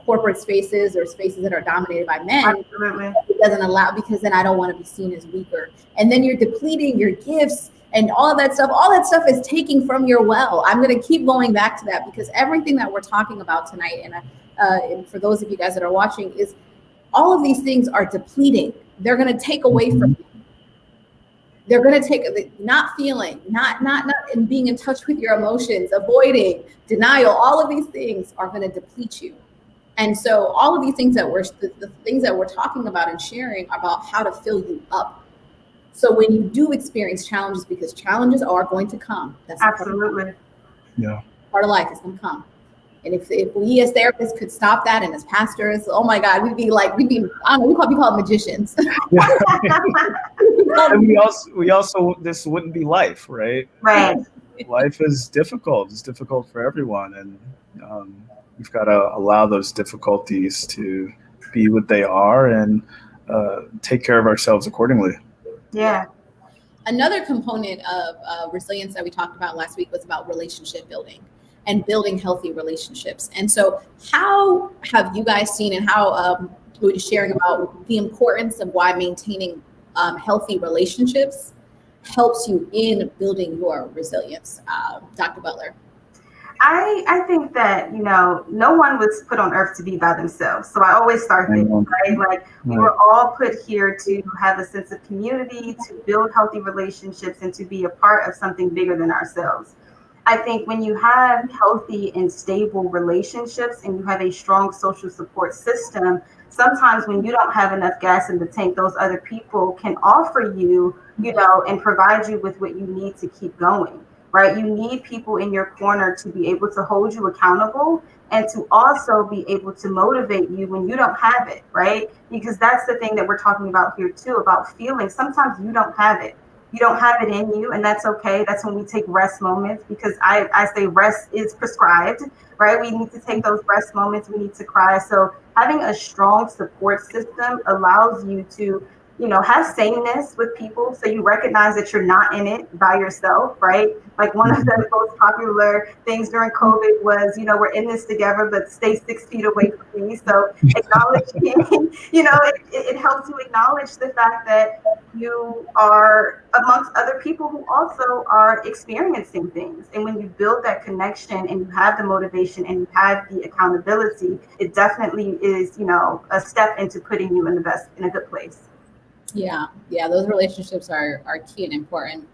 corporate spaces or spaces that are dominated by men. Absolutely. It doesn't allow, because then I don't want to be seen as weaker. And then you're depleting your gifts and all of that stuff. All that stuff is taking from your well. I'm going to keep going back to that, because everything that we're talking about tonight, and for those of you guys that are watching, is all of these things are depleting. They're going to take away from you. They're going to take not feeling, not and being in touch with your emotions, avoiding, denial. All of these things are going to deplete you. And so all of these things that the things that we're talking about and sharing are about how to fill you up. So when you do experience challenges, because challenges are going to come. That's absolutely. Part of life is going to come. And if we as therapists could stop that, and as pastors, oh my God, we call it magicians. And we also, this wouldn't be life, right? Right. Life is difficult. It's difficult for everyone. And we've got to allow those difficulties to be what they are and take care of ourselves accordingly. Yeah. Another component of resilience that we talked about last week was about relationship building and building healthy relationships. And so how have you guys seen, and how were you sharing about the importance of why maintaining healthy relationships helps you in building your resilience? Dr. Butler. I think that, no one was put on earth to be by themselves. So I always start there, right? Like we were all put here to have a sense of community, to build healthy relationships, and to be a part of something bigger than ourselves. I think when you have healthy and stable relationships and you have a strong social support system, sometimes when you don't have enough gas in the tank, those other people can offer you, and provide you with what you need to keep going. Right? You need people in your corner to be able to hold you accountable and to also be able to motivate you when you don't have it, right? Because that's the thing that we're talking about here too, about feeling. Sometimes you don't have it. You don't have it in you, and that's okay. That's when we take rest moments, because I say rest is prescribed, right? We need to take those rest moments. We need to cry. So having a strong support system allows you to have sameness with people, so you recognize that you're not in it by yourself, right? Like one of the most popular things during COVID was, we're in this together, but stay 6 feet away from me. So acknowledging, it helps you acknowledge the fact that you are amongst other people who also are experiencing things. And when you build that connection and you have the motivation and you have the accountability, it definitely is, a step into putting you in a good place. Yeah, those relationships are key and important.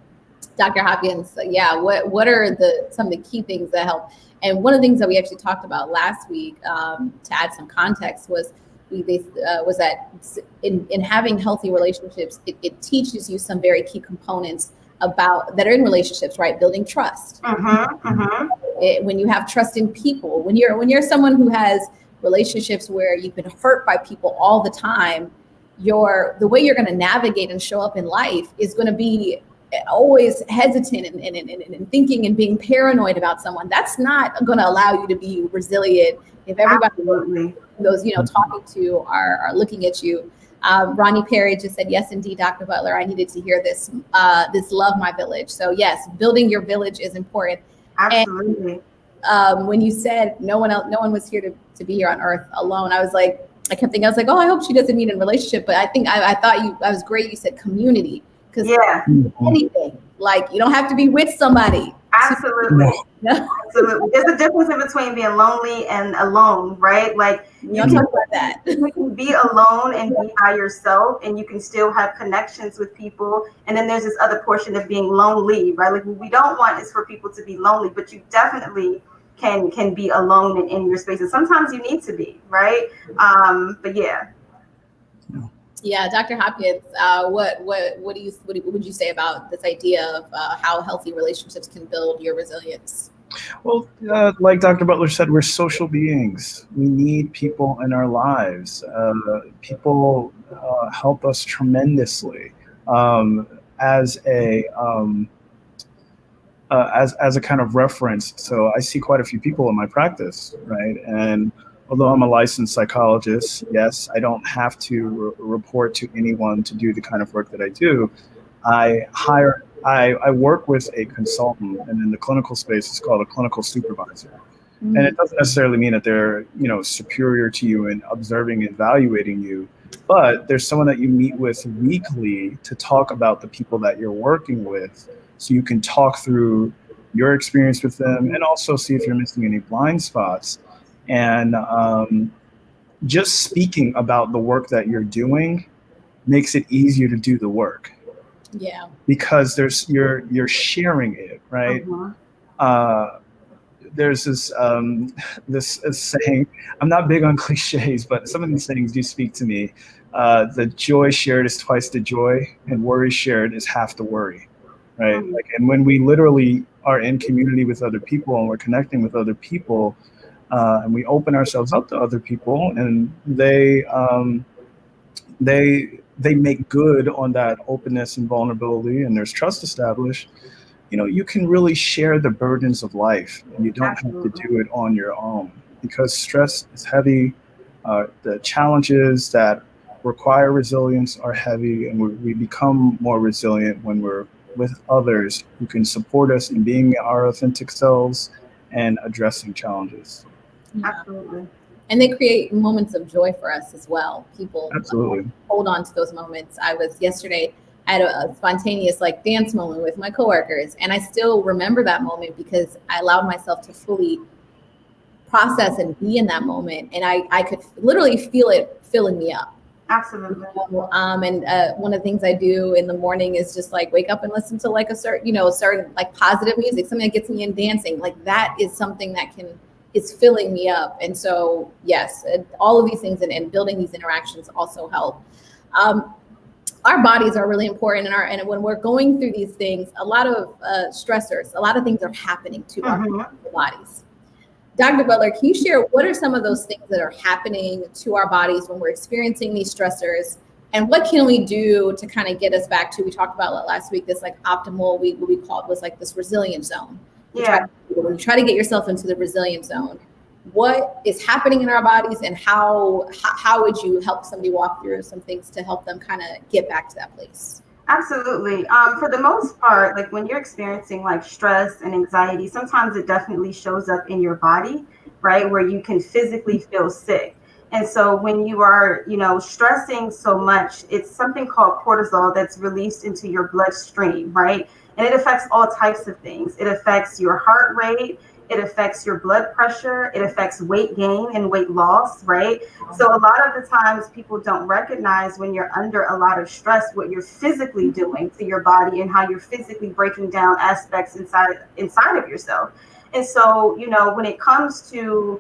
Dr. Hopkins, what are some of the key things that help? And one of the things that we actually talked about last week, to add some context, was that in having healthy relationships, it teaches you some very key components about that are in relationships, right? Building trust. When you have trust in people, when you're someone who has relationships where you've been hurt by people all the time, the way you're going to navigate and show up in life is going to be always hesitant and thinking and being paranoid about someone. That's not going to allow you to be resilient if everybody those talking to are looking at you. Ronnie Perry just said, yes, indeed, Dr. Butler, I needed to hear this. This love my village. So yes, building your village is important. Absolutely. And when you said no one was here to be here on earth alone, I kept thinking, I was like, oh, I hope she doesn't mean in relationship, but I thought I was great. You said community, because anything, like you don't have to be with somebody. Absolutely. Absolutely. There's a difference in between being lonely and alone, right? Like you can talk about that. You can be alone and be by yourself, and you can still have connections with people. And then there's this other portion of being lonely, right? Like what we don't want is for people to be lonely, but you definitely can be alone in your spaces. Sometimes you need to be, right? But yeah. Yeah, Dr. Hopkins, what would you say about this idea of how healthy relationships can build your resilience? Well, like Dr. Butler said, we're social beings. We need people in our lives. People help us tremendously as a kind of reference. So I see quite a few people in my practice, right? And although I'm a licensed psychologist, yes, I don't have to report to anyone to do the kind of work that I do. I work with a consultant, and in the clinical space, it's called a clinical supervisor. Mm-hmm. And it doesn't necessarily mean that they're, superior to you in observing and evaluating you, but there's someone that you meet with weekly to talk about the people that you're working with, so you can talk through your experience with them and also see if you're missing any blind spots. And just speaking about the work that you're doing makes it easier to do the work. Yeah. Because you're sharing it, right? Uh-huh. There's this saying. I'm not big on cliches, but some of these things do speak to me. The joy shared is twice the joy, and worry shared is half the worry, right? Mm-hmm. And when we literally are in community with other people and we're connecting with other people, and we open ourselves up to other people, and they make good on that openness and vulnerability, and there's trust established, you can really share the burdens of life, and you don't have to do it on your own, because stress is heavy. The challenges that require resilience are heavy, and we become more resilient when we're with others who can support us in being our authentic selves and addressing challenges. Absolutely. And they create moments of joy for us as well. People Absolutely. hold on to those moments. I was yesterday at a spontaneous like dance moment with my coworkers, and I still remember that moment because I allowed myself to fully process and be in that moment, and I could literally feel it filling me up. Absolutely. And one of the things I do in the morning is just like wake up and listen to like a certain like positive music, something that gets me in dancing. Like that is something that is filling me up. And so, yes, all of these things and building these interactions also help. Our bodies are really important and when we're going through these things, a lot of stressors, a lot of things are happening to our bodies. Dr. Butler, can you share what are some of those things that are happening to our bodies when we're experiencing these stressors? And what can we do to kind of get us back to, we talked about last week, this like optimal, what we called was like this resilient zone. Yeah. When you try to get yourself into the resilient zone, what is happening in our bodies and how would you help somebody walk through some things to help them kind of get back to that place? Absolutely. For the most part, like when you're experiencing like stress and anxiety, sometimes it definitely shows up in your body, right? Where you can physically feel sick. And so when you are, stressing so much, it's something called cortisol that's released into your bloodstream, right? And it affects all types of things. It affects your heart rate. It affects your blood pressure. It affects weight gain and weight loss, right? So a lot of the times people don't recognize when you're under a lot of stress, what you're physically doing to your body and how you're physically breaking down aspects inside of yourself. And so, when it comes to,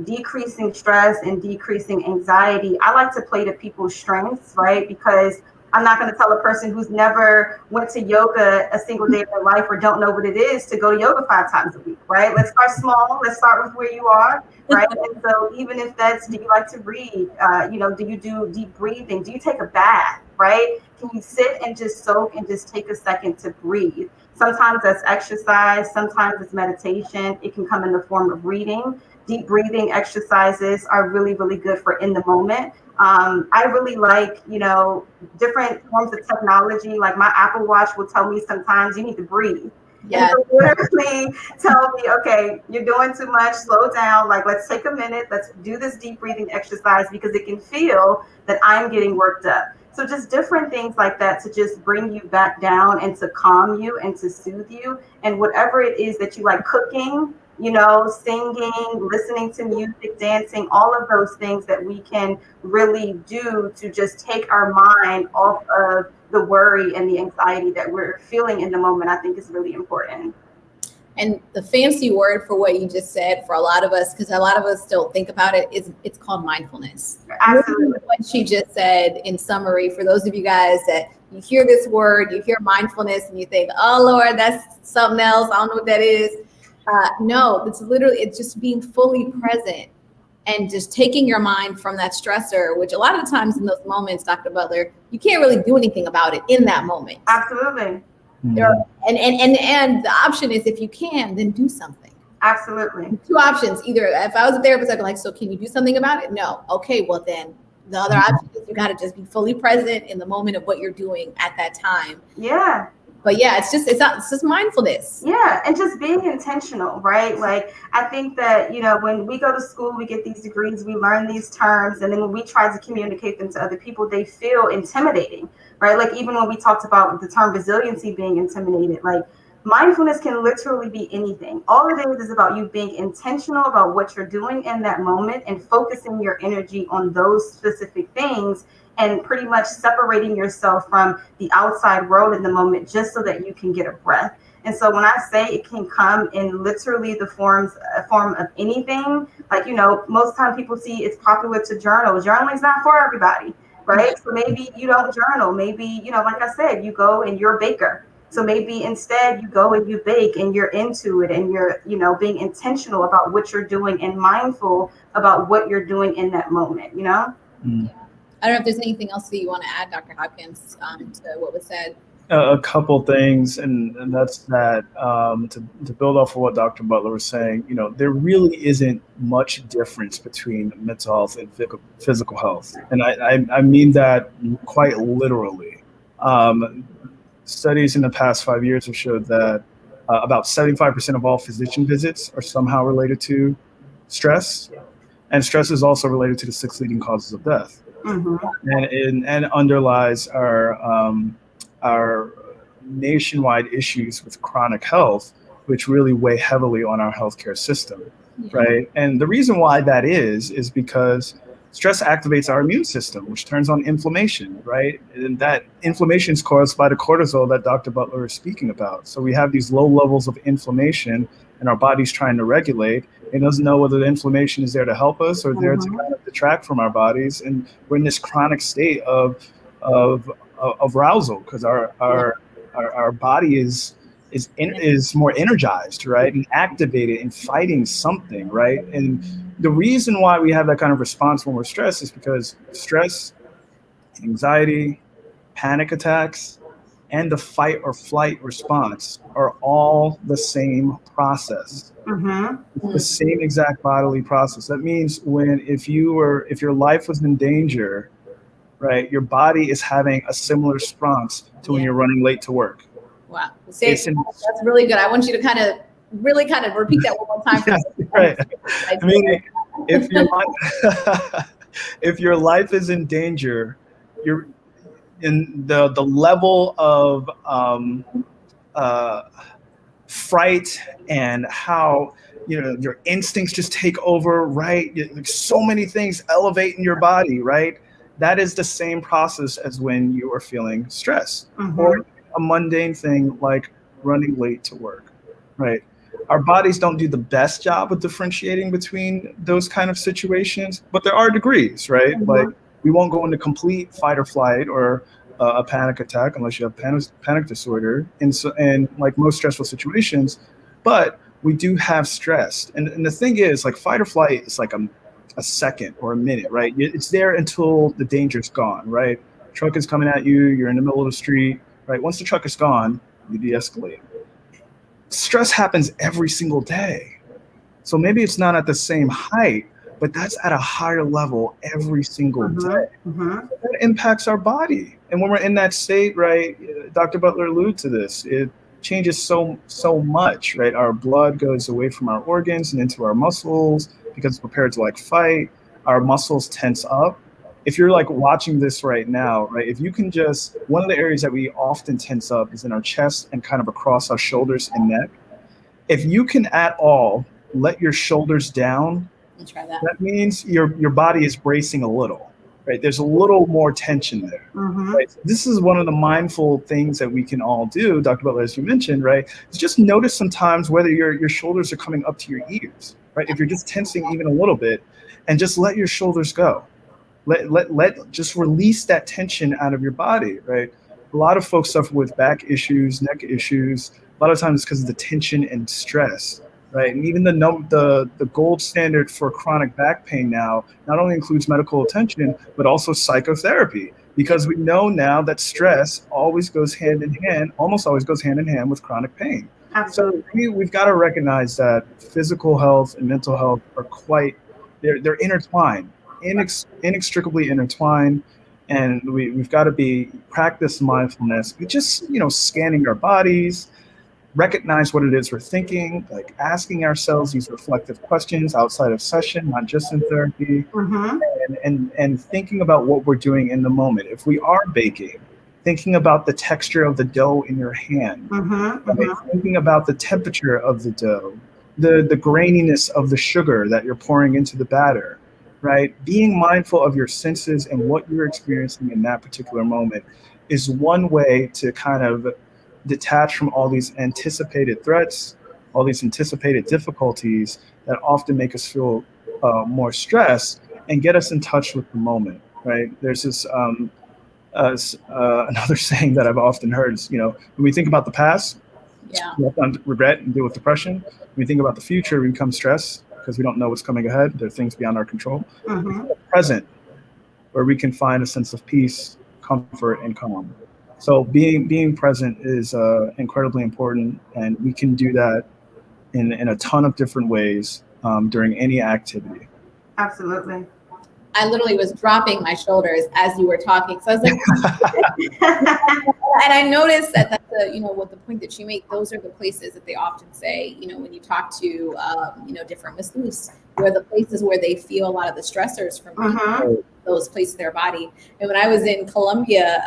decreasing stress and decreasing anxiety, I like to play to people's strengths, right? Because I'm not going to tell a person who's never went to yoga a single day of their life or don't know what it is to go to yoga 5 times a week, right? Let's start small. Let's start with where you are, right? And so even if that's, do you like to read? Do you do deep breathing? Do you take a bath, right? Can you sit and just soak and just take a second to breathe? Sometimes that's exercise. Sometimes it's meditation. It can come in the form of reading. Deep breathing exercises are really, really good for in the moment. I really like, different forms of technology. Like my Apple Watch will tell me sometimes you need to breathe. Yeah. And so literally tell me, okay, you're doing too much, slow down. Like, let's take a minute. Let's do this deep breathing exercise because it can feel that I'm getting worked up. So just different things like that to just bring you back down and to calm you and to soothe you. And whatever it is that you like, cooking, singing, listening to music, dancing, all of those things that we can really do to just take our mind off of the worry and the anxiety that we're feeling in the moment, I think is really important. And the fancy word for what you just said for a lot of us, because a lot of us still think about it, it's called mindfulness. Absolutely. What she just said in summary, for those of you guys that you hear this word, you hear mindfulness and you think, oh Lord, that's something else. I don't know what that is. No, it's just being fully present and just taking your mind from that stressor, which a lot of the times in those moments, Dr. Butler, you can't really do anything about it in that moment. Absolutely. And the option is, if you can, then do something. Absolutely. 2 options. Either if I was a therapist, I'd be like, so can you do something about it? No. Okay, well then the other option is you got to just be fully present in the moment of what you're doing at that time. Yeah. But yeah, it's just mindfulness. Yeah, and just being intentional, right? Like I think that, when we go to school, we get these degrees, we learn these terms, and then when we try to communicate them to other people, they feel intimidating, right? Like even when we talked about the term resiliency being intimidated, like mindfulness can literally be anything. All it is about you being intentional about what you're doing in that moment and focusing your energy on those specific things and pretty much separating yourself from the outside world in the moment just so that you can get a breath. And so when I say it can come in literally the form of anything, like, most time people see it's popular to journal. Journaling is not for everybody, right? So maybe you don't journal. Maybe, like I said, you go and you're a baker. So maybe instead you go and you bake and you're into it and you're, being intentional about what you're doing and mindful about what you're doing in that moment, Mm. I don't know if there's anything else that you want to add, Dr. Hopkins, to what was said. A couple things, and that's that to build off of what Dr. Butler was saying, there really isn't much difference between mental health and physical health. And I mean that quite literally. studies in the past 5 years have showed that about 75% of all physician visits are somehow related to stress. And stress is also related to the 6 leading causes of death. And underlies our nationwide issues with chronic health, which really weigh heavily on our healthcare system, right? And the reason why that is because stress activates our immune system, which turns on inflammation, right? And that inflammation is caused by the cortisol that Dr. Butler is speaking about. So we have these low levels of inflammation and our body's trying to regulate. It doesn't know whether the inflammation is there to help us or there to kind of detract from our bodies. And we're in this chronic state of arousal because our body is more energized, right? And activated and fighting something, right? And the reason why we have that kind of response when we're stressed is because stress, anxiety, panic attacks, and the fight or flight response are all the same process. It's the same exact bodily process. That means if your life was in danger, right, your body is having a similar response to when you're running late to work. Wow. That's really good. I want you to kind of repeat that one more time. Yeah, right. I mean, if your life is in danger, you're in the level of fright and how your instincts just take over, right? Like so many things elevate in your body, right? That is the same process as when you are feeling stress or a mundane thing like running late to work, right? Our bodies don't do the best job of differentiating between those kind of situations, but there are degrees, right? Like we won't go into complete fight or flight or a panic attack unless you have panic disorder, and like most stressful situations, but we do have stress. And the thing is, like fight or flight is like a second or a minute, right? It's there until the danger's gone, right? Truck is coming at you, you're in the middle of the street, right? Once the truck is gone, you de-escalate. Stress happens every single day. So maybe it's not at the same height, but that's at a higher level every single day. That impacts our body. And when we're in that state, right, Dr. Butler alluded to this, it changes so much, right? Our blood goes away from our organs and into our muscles because it's prepared to like fight. Our muscles tense up. If you're like watching this right now, right, if you can one of the areas that we often tense up is in our chest and kind of across our shoulders and neck. If you can at all let your shoulders down, that means your body is bracing a little, right? There's a little more tension there, right? So this is one of the mindful things that we can all do, Dr. Butler, as you mentioned, right? Is just notice sometimes whether your shoulders are coming up to your ears, right? If you're just tensing even a little bit, and just let your shoulders go. Just release that tension out of your body, right? A lot of folks suffer with back issues, neck issues. A lot of times it's because of the tension and stress, right? And even the gold standard for chronic back pain now not only includes medical attention, but also psychotherapy, because we know now that stress always goes hand in hand, almost always goes hand in hand with chronic pain. Absolutely. So we've got to recognize that physical health and mental health are they're intertwined. Inextricably intertwined, and we've got to practice mindfulness. We just scanning our bodies, recognize what it is we're thinking, like asking ourselves these reflective questions outside of session, not just in therapy, and thinking about what we're doing in the moment. If we are baking, thinking about the texture of the dough in your hand, thinking about the temperature of the dough, the graininess of the sugar that you're pouring into the batter. Right? Being mindful of your senses and what you're experiencing in that particular moment is one way to kind of detach from all these anticipated threats, all these anticipated difficulties that often make us feel more stressed and get us in touch with the moment, right? There's this another saying that I've often heard is, when we think about the past, we often regret and deal with depression. When we think about the future, we become stressed, because we don't know what's coming ahead. There are things beyond our control. Present, where we can find a sense of peace, comfort, and calm. So being present is incredibly important, and we can do that in a ton of different ways during any activity. Absolutely. I literally was dropping my shoulders as you were talking. So I was like, and I noticed that that's with the point that you make, those are the places that they often say, when you talk to, different masseuse, where the places where they feel a lot of the stressors from those places in their body. And when I was in Colombia,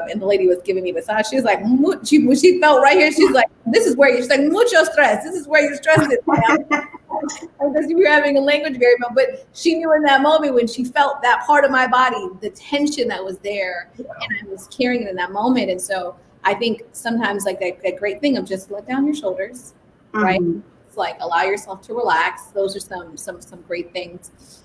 and the lady was giving me a massage, she was like, she felt right here. She's like, this is where she's like, mucho stress. This is where your stress is. Because we were having a language variable, but she knew in that moment when she felt that part of my body, the tension that was there, and I was carrying it in that moment. And so I think sometimes like that great thing of just let down your shoulders, right? It's like allow yourself to relax. Those are some great things.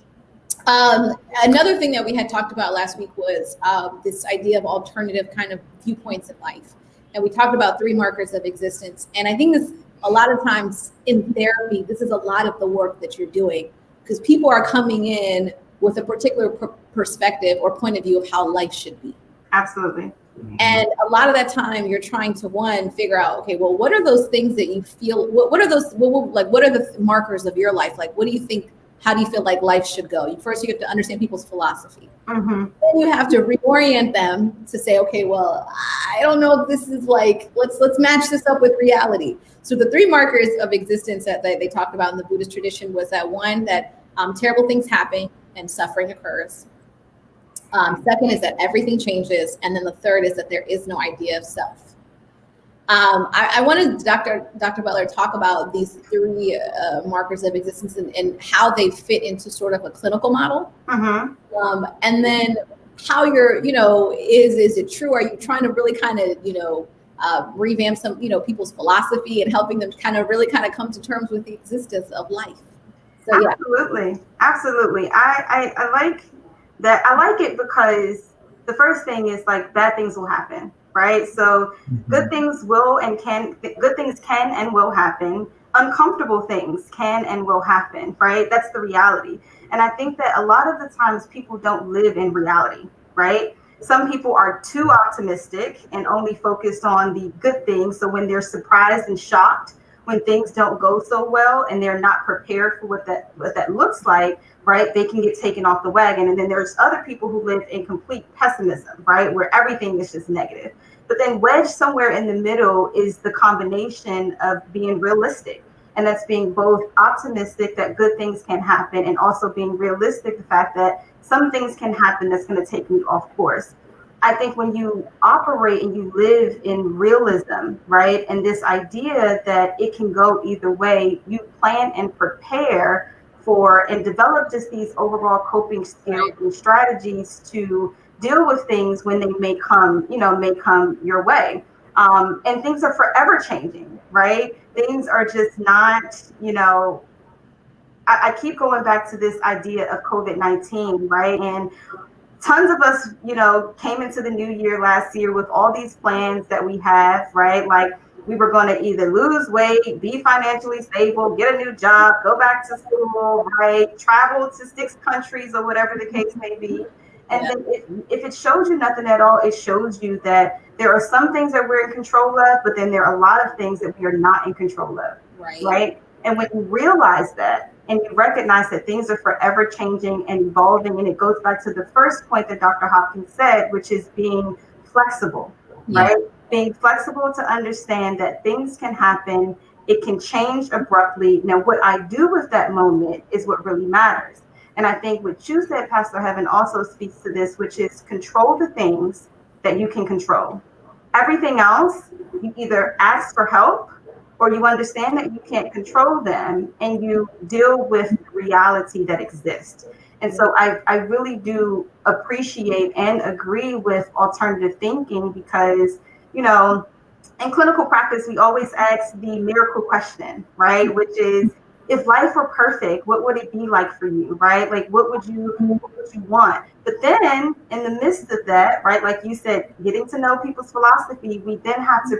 Another thing that we had talked about last week was this idea of alternative kind of viewpoints in life. And we talked about 3 markers of existence. And I think this, a lot of times in therapy, this is a lot of the work that you're doing, because people are coming in with a particular perspective or point of view of how life should be. Absolutely. And a lot of that time you're trying to figure out, okay, well, what are those things that you feel, what are those, what are the markers of your life? Like, what do you think, how do you feel like life should go? First, you have to understand people's philosophy. Then you have to reorient them to say, okay, well, I don't know if this is like, let's match this up with reality. So the 3 markers of existence that they talked about in the Buddhist tradition was that one, that terrible things happen and suffering occurs. Second is that everything changes. And then the third is that there is no idea of self. I wanted Dr. Butler talk about these 3 markers of existence and how they fit into sort of a clinical model. And then how you're, is it true? Are you trying to really kind of, revamp some, people's philosophy and helping them kind of come to terms with the existence of life? So, yeah. Absolutely. I like that. I like it because the first thing is like bad things will happen. Right. So good things can and will happen. Uncomfortable things can and will happen. Right. That's the reality. And I think that a lot of the times people don't live in reality. Right. Some people are too optimistic and only focused on the good things. So when they're surprised and shocked when things don't go so well and they're not prepared for what that looks like, right, they can get taken off the wagon. And then there's other people who live in complete pessimism, right, where everything is just negative. But then wedged somewhere in the middle is the combination of being realistic. And that's being both optimistic that good things can happen and also being realistic, the fact that some things can happen that's going to take me off course. I think when you operate and you live in realism, right, and this idea that it can go either way, you plan and prepare for and develop just these overall coping skills and strategies to deal with things when they may come your way. And things are forever changing, right? Things are just not, I keep going back to this idea of COVID-19, right? And tons of us, came into the new year last year with all these plans that we have, right? Like we were going to either lose weight, be financially stable, get a new job, go back to school, right? Travel to 6 countries or whatever the case may be. And then if it shows you nothing at all, it shows you that there are some things that we're in control of, but then there are a lot of things that we are not in control of, right? And when you realize that, and you recognize that things are forever changing and evolving, and it goes back to the first point that Dr. Hopkins said, which is being flexible, right? Being flexible to understand that things can happen, it can change abruptly. Now, what I do with that moment is what really matters. And I think what you said, Pastor Heaven, also speaks to this, which is control the things that you can control. Everything else, you either ask for help or you understand that you can't control them and you deal with the reality that exists. And so I really do appreciate and agree with alternative thinking because, in clinical practice, we always ask the miracle question, right? Which is, if life were perfect, what would it be like for you, right? Like, what would you want? But then in the midst of that, right, like you said, getting to know people's philosophy, we then have to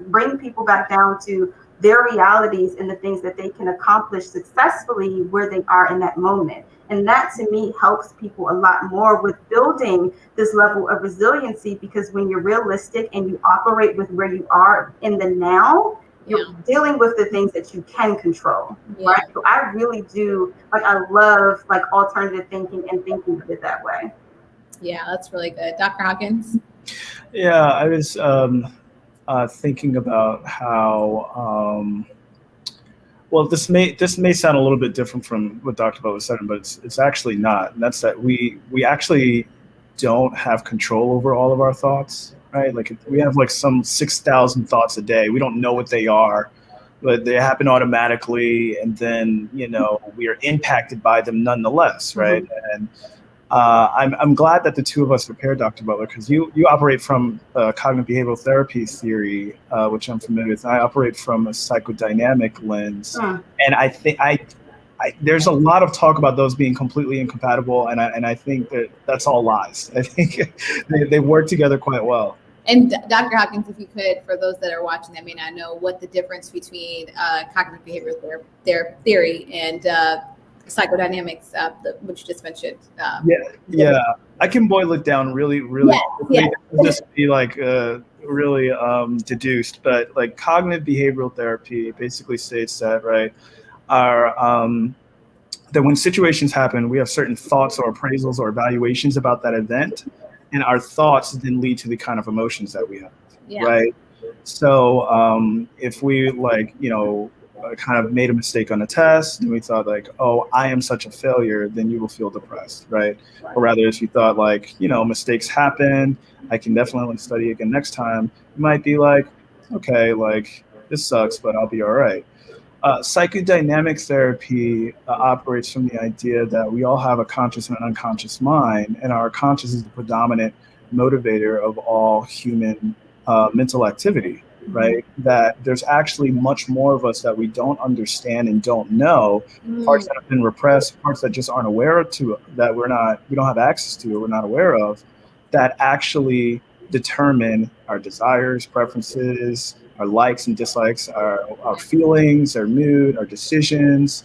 bring people back down to their realities and the things that they can accomplish successfully where they are in that moment. And that to me helps people a lot more with building this level of resiliency, because when you're realistic and you operate with where you are in the now, you're dealing with the things that you can control, right? So I really do, I love alternative thinking and thinking of it that way. Yeah, that's really good. Dr. Hawkins? Yeah, I was thinking about how well, this may sound a little bit different from what Dr. Bo was saying, but it's actually not. And that's that we actually don't have control over all of our thoughts, right? Like we have like some 6,000 thoughts a day. We don't know what they are, but they happen automatically, and then we are impacted by them nonetheless, right? Mm-hmm. And I'm glad that the two of us are paired, Dr. Butler, because you operate from cognitive behavioral therapy theory, which I'm familiar with. And I operate from a psychodynamic lens, and I think there's a lot of talk about those being completely incompatible, and I think that's all lies. I think they work together quite well. And Dr. Hopkins, if you could, for those that are watching that may not know, what the difference between cognitive behavioral theory and psychodynamics, which you just mentioned. Yeah. I can boil it down really quickly. Yeah. Just be like really deduced, but like cognitive behavioral therapy basically states that, right, that when situations happen, we have certain thoughts or appraisals or evaluations about that event, and our thoughts then lead to the kind of emotions that we have, right? So if we kind of made a mistake on a test and we thought like, oh, I am such a failure, then you will feel depressed, right? Or rather, if you thought like, mistakes happen, I can definitely study again next time, you might be like, okay, like this sucks, but I'll be all right. Psychodynamic therapy operates from the idea that we all have a conscious and an unconscious mind, and our conscious is the predominant motivator of all human mental activity, right? That there's actually much more of us that we don't understand and don't know, parts that have been repressed, parts that just aren't aware to, that we don't have access to, or we're not aware of, that actually determine our desires, preferences, our likes and dislikes, our feelings, our mood, our decisions,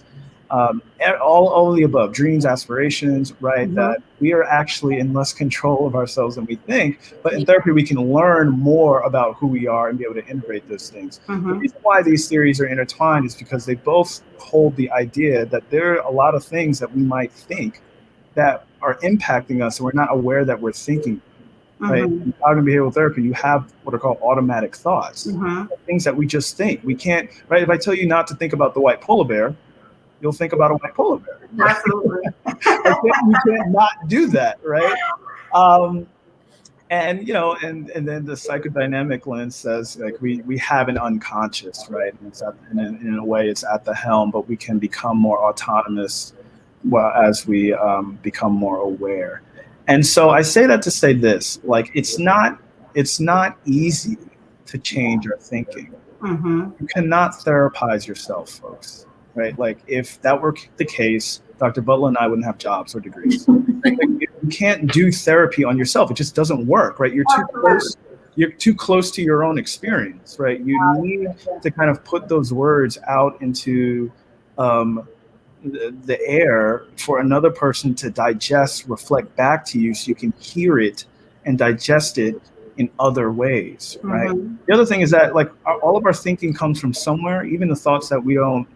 all of the above, dreams, aspirations, right? That we are actually in less control of ourselves than we think. But in therapy, we can learn more about who we are and be able to integrate those things. The reason why these theories are intertwined is because they both hold the idea that there are a lot of things that we might think that are impacting us, and we're not aware that we're thinking. Right? In cognitive behavioral therapy, you have what are called automatic thoughts, things that we just think. We can't, right? If I tell you not to think about the white polar bear, you'll think about a white polar bear. Right? Absolutely. You can't not do that, right? And then the psychodynamic lens says like we have an unconscious, right? And it's in a way it's at the helm, but we can become more autonomous as we become more aware. And so I say that to say this, like it's not easy to change our thinking. You cannot therapize yourself, folks, right? Like if that were the case, Dr. Butler and I wouldn't have jobs or degrees. Like, you can't do therapy on yourself. It just doesn't work, right? You're too close to your own experience, right? You need to kind of put those words out into the air for another person to digest, reflect back to you so you can hear it and digest it in other ways, right? The other thing is that like all of our thinking comes from somewhere, even the thoughts that we don't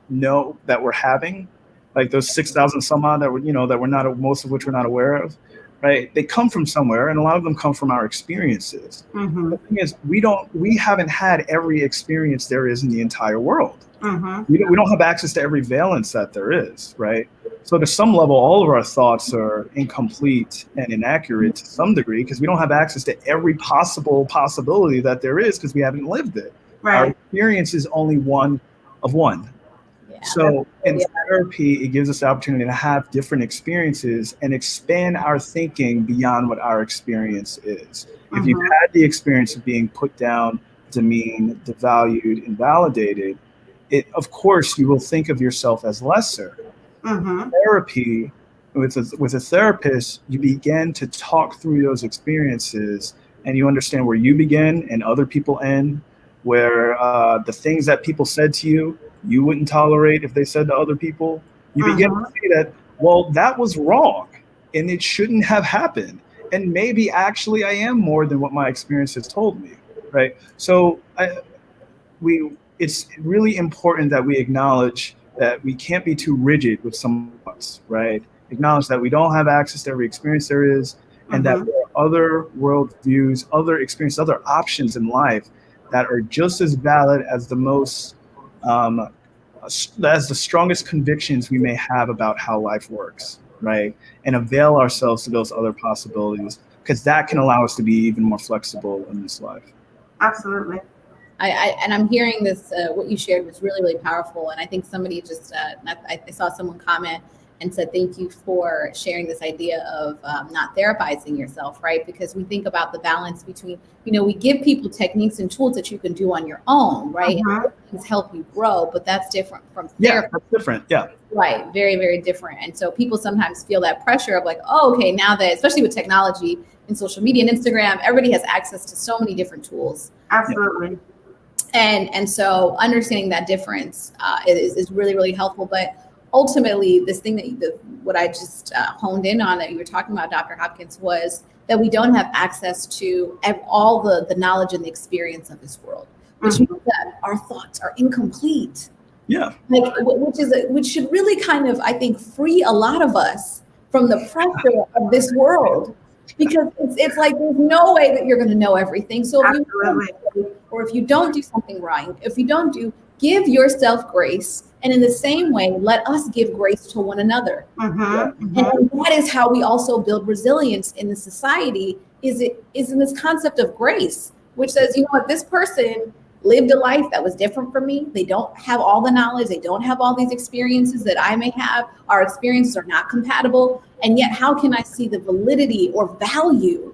know that we're having, like those 6,000 some odd that we're not, most of which we're not aware of, right? They come from somewhere, and a lot of them come from our experiences. The thing is, we haven't had every experience there is in the entire world. We don't have access to every valence that there is, right? So to some level, all of our thoughts are incomplete and inaccurate to some degree because we don't have access to every possibility that there is because we haven't lived it. Right. Our experience is only one of one. Yeah. So in therapy, it gives us the opportunity to have different experiences and expand our thinking beyond what our experience is. If you've had the experience of being put down, demeaned, devalued, invalidated, of course, you will think of yourself as lesser. Therapy, with a therapist, you begin to talk through those experiences, and you understand where you begin and other people end, where the things that people said to you, you wouldn't tolerate if they said to other people. You begin to see that, well, that was wrong, and it shouldn't have happened. And maybe actually I am more than what my experience has told me, right? So it's really important that we acknowledge that we can't be too rigid with some thoughts, right? Acknowledge that we don't have access to every experience there is, and that there are other world views, other experiences, other options in life that are just as valid as the most as the strongest convictions we may have about how life works, right? And avail ourselves to those other possibilities, because that can allow us to be even more flexible in this life. Absolutely. And I'm hearing this, what you shared was really, really powerful. And I think somebody just, I saw someone comment and said, thank you for sharing this idea of not therapizing yourself, right? Because we think about the balance between, we give people techniques and tools that you can do on your own, right? Uh-huh. And things help you grow, but that's different from therapy. Yeah, that's different. Yeah. Right. Very, very different. And so people sometimes feel that pressure of like, oh, okay, now that, especially with technology and social media and Instagram, everybody has access to so many different tools. Absolutely. And so understanding that difference is really, really helpful. But ultimately, this thing what I just honed in on that you were talking about, Dr. Hopkins, was that we don't have access to all the knowledge and the experience of this world, which means that our thoughts are incomplete. Yeah. Like, which should really kind of, I think, free a lot of us from the pressure of this world, because it's like there's no way that you're going to know everything. So if you don't do something right, if you don't give yourself grace, and in the same way, let us give grace to one another. And that is how we also build resilience in the society. Is in this concept of grace, which says, you know what, this person lived a life that was different from me. They don't have all the knowledge. They don't have all these experiences that I may have. Our experiences are not compatible. And yet, how can I see the validity or value?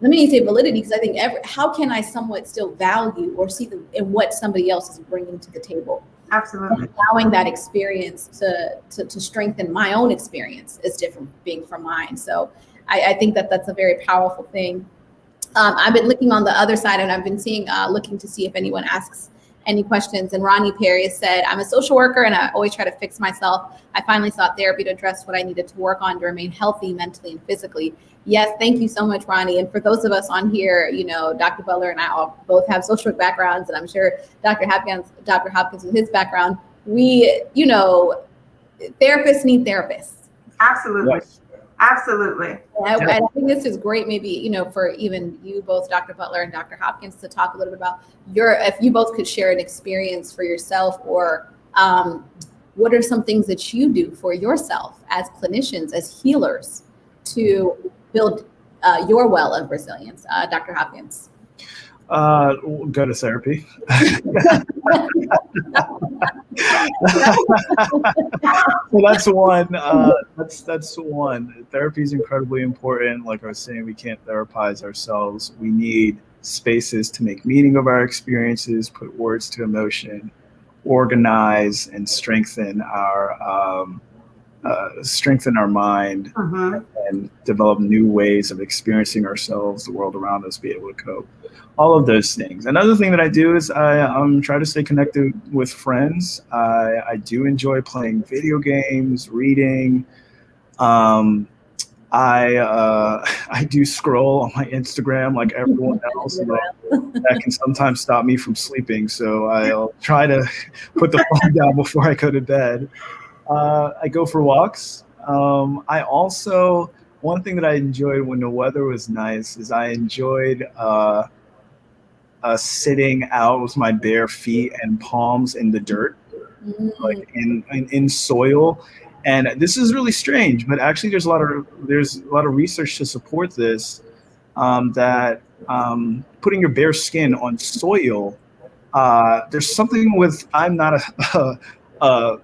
Let me say validity, because I think how can I somewhat still value or see in what somebody else is bringing to the table? Absolutely. And allowing that experience to strengthen my own experience is different being from mine. So I think that's a very powerful thing. I've been looking on the other side, and I've been looking to see if anyone asks any questions. And Ronnie Perry said, I'm a social worker and I always try to fix myself. I finally sought therapy to address what I needed to work on to remain healthy mentally and physically. Yes, thank you so much, Ronnie. And for those of us on here, Dr. Butler and I both have social work backgrounds, and I'm sure Dr. Hopkins with his background, therapists need therapists. Absolutely. Yes. Absolutely. I think this is great, maybe, for even you both, Dr. Butler and Dr. Hopkins, to talk a little bit about if you both could share an experience for yourself, or what are some things that you do for yourself as clinicians, as healers, to build your well of resilience. Dr. Hopkins. Go to therapy. So that's one. That's one. Therapy is incredibly important. Like I was saying, we can't therapize ourselves. We need spaces to make meaning of our experiences, put words to emotion, organize, and strengthen our mind, and develop new ways of experiencing ourselves, the world around us, be able to cope. All of those things. Another thing that I do is I try to stay connected with friends. I do enjoy playing video games, reading. I do scroll on my Instagram like everyone else. That can sometimes stop me from sleeping. So I'll try to put the phone down before I go to bed. I go for walks. I also, one thing that I enjoyed when the weather was nice is I enjoyed sitting out with my bare feet and palms in the dirt, like in soil. And this is really strange, but actually there's a lot of research to support this, that putting your bare skin on soil, there's something with, I'm not a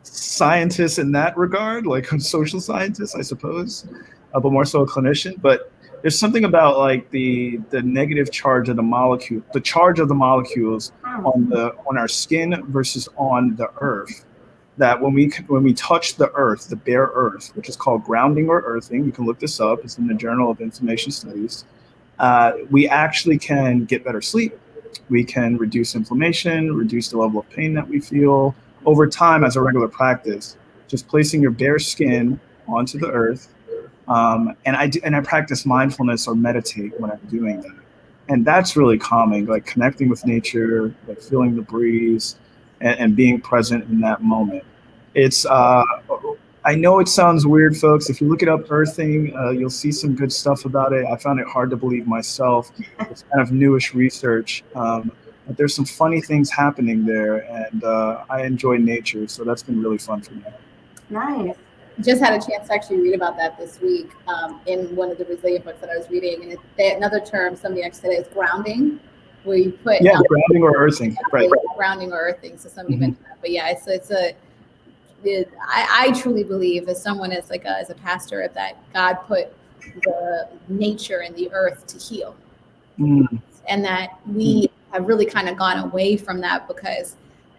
scientist in that regard, like a social scientist, I suppose, but more so a clinician. But there's something about like the negative charge of the charge of the molecules on our skin versus on the earth, that when we touch the earth, the bare earth, which is called grounding or earthing, you can look this up, it's in the Journal of Inflammation Studies, we actually can get better sleep. We can reduce inflammation, reduce the level of pain that we feel over time as a regular practice. Just placing your bare skin onto the earth. And I practice mindfulness or meditate when I'm doing that. And that's really calming, like connecting with nature, like feeling the breeze and being present in that moment. It's, I know it sounds weird, folks. If you look it up, earthing, you'll see some good stuff about it. I found it hard to believe myself. It's kind of newish research. but there's some funny things happening there, and I enjoy nature, so that's been really fun for me. Nice. Just had a chance to actually read about that this week in one of the resilient books that I was reading, and another term somebody actually said is grounding, where you put grounding or earthing, right? Grounding or earthing. So somebody mentioned that, but yeah, I truly believe, as someone as a pastor, that God put the nature and the earth to heal, and that we have really kind of gone away from that, because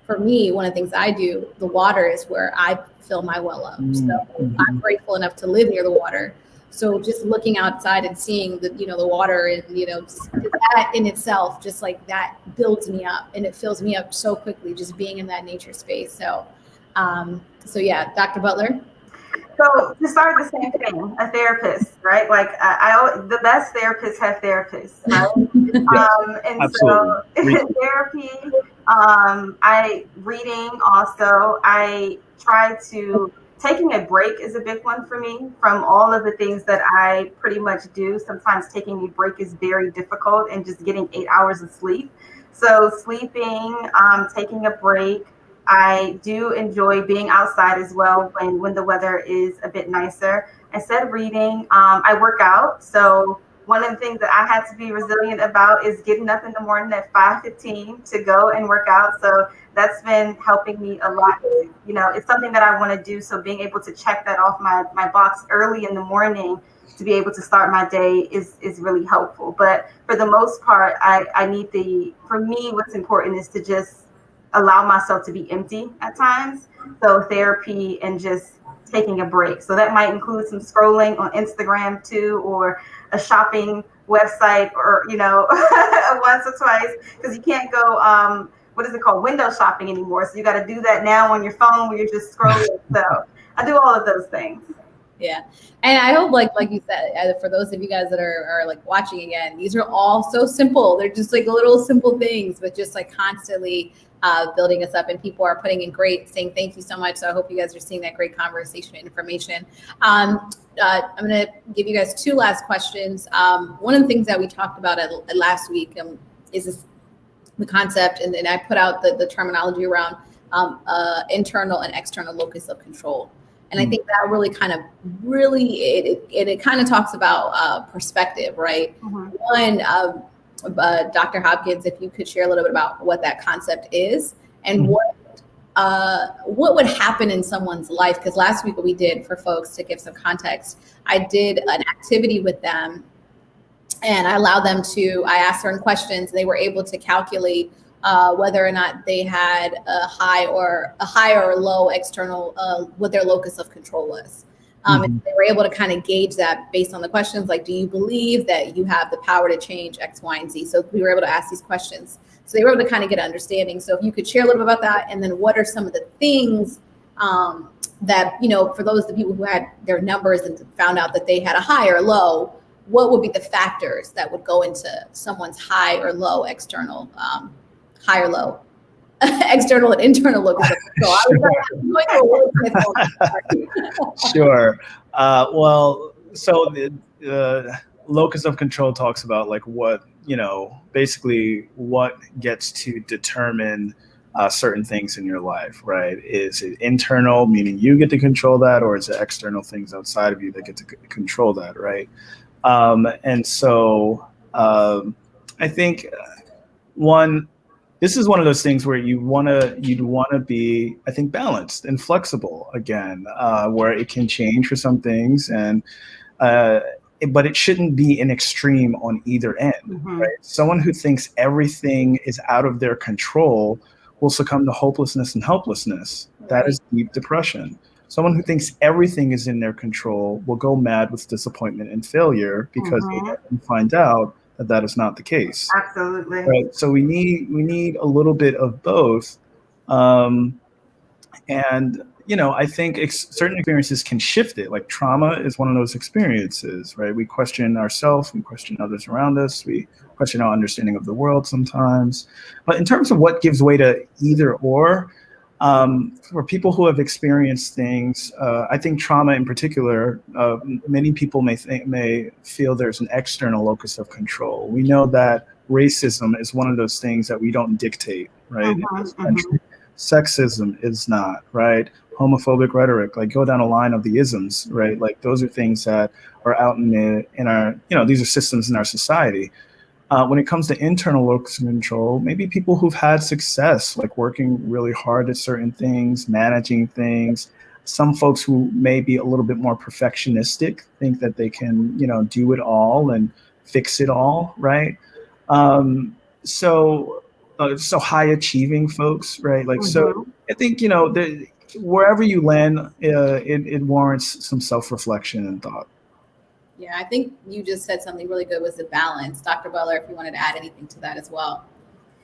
for me, one of the things I do, the water is where I fill my well up. So I'm grateful enough to live near the water. So just looking outside and seeing the water, and that in itself, just like that, builds me up, and it fills me up so quickly just being in that nature space. So yeah, Dr. Butler. So to start the same thing, a therapist, right? Like the best therapists have therapists, right? And absolutely. So therapy, reading also. I try to, taking a break is a big one for me from all of the things that I pretty much do. Sometimes taking a break is very difficult, and just getting 8 hours of sleep. So sleeping, taking a break. I do enjoy being outside as well when the weather is a bit nicer. Instead of reading, I work out. So one of the things that I had to be resilient about is getting up in the morning at 5:15 to go and work out. So that's been helping me a lot. It's something that I want to do. So being able to check that off my box early in the morning to be able to start my day is really helpful. But for the most part, I need for me, what's important is to just allow myself to be empty at times. So therapy and just taking a break. So that might include some scrolling on Instagram too, or a shopping website, or once or twice, because you can't go what is it called, window shopping anymore. So you got to do that now on your phone where you're just scrolling. So I do all of those things. Yeah. And I hope, like you said, for those of you guys that are like watching again, these are all so simple. They're just like little simple things, but just like constantly building us up, and people are putting in saying thank you so much. So I hope you guys are seeing that great conversation and information. I'm going to give you guys two last questions. One of the things that we talked about at last week is the concept, and then I put out the terminology around internal and external locus of control. And I think that really it kind of talks about perspective, right? One, Dr. Hopkins, if you could share a little bit about what that concept is, and what would happen in someone's life. Because last week what we did, for folks to give some context, I did an activity with them, and I asked certain questions. They were able to calculate whether or not they had a high or a low external, what their locus of control was. And they were able to kind of gauge that based on the questions, like, do you believe that you have the power to change X, Y, and Z? So we were able to ask these questions. So they were able to kind of get an understanding. So if you could share a little bit about that, and then what are some of the things that, for the people who had their numbers and found out that they had a high or low, what would be the factors that would go into someone's high or low external, high or low, external and internal locus of control? Sure. Well, so the locus of control talks about like what, basically what gets to determine certain things in your life, right? Is it internal, meaning you get to control that, or is it external things outside of you that get to control that, right? And so I think this is one of those things where you'd want to be, I think, balanced and flexible again, where it can change for some things, but it shouldn't be an extreme on either end, right? Someone who thinks everything is out of their control will succumb to hopelessness and helplessness. That is deep depression. Someone who thinks everything is in their control will go mad with disappointment and failure because they find out that is not the case. Absolutely. Right. So we need a little bit of both. And, I think certain experiences can shift it. Like trauma is one of those experiences, right? We question ourselves, we question others around us, we question our understanding of the world sometimes. But in terms of what gives way to either or, for people who have experienced things, I think trauma in particular, many people may feel there's an external locus of control. We know that racism is one of those things that we don't dictate, right? In this country. Sexism is not, right? Homophobic rhetoric, like go down a line of the isms, right? Like those are things that are out in our, these are systems in our society. When it comes to internal locus of control, maybe people who've had success, like working really hard at certain things, managing things. Some folks who may be a little bit more perfectionistic think that they can, do it all and fix it all, right? So high achieving folks, right? Like, so I think, wherever you land, it warrants some self-reflection and thought. Yeah, I think you just said something really good, was the balance. Dr. Butler, if you wanted to add anything to that as well.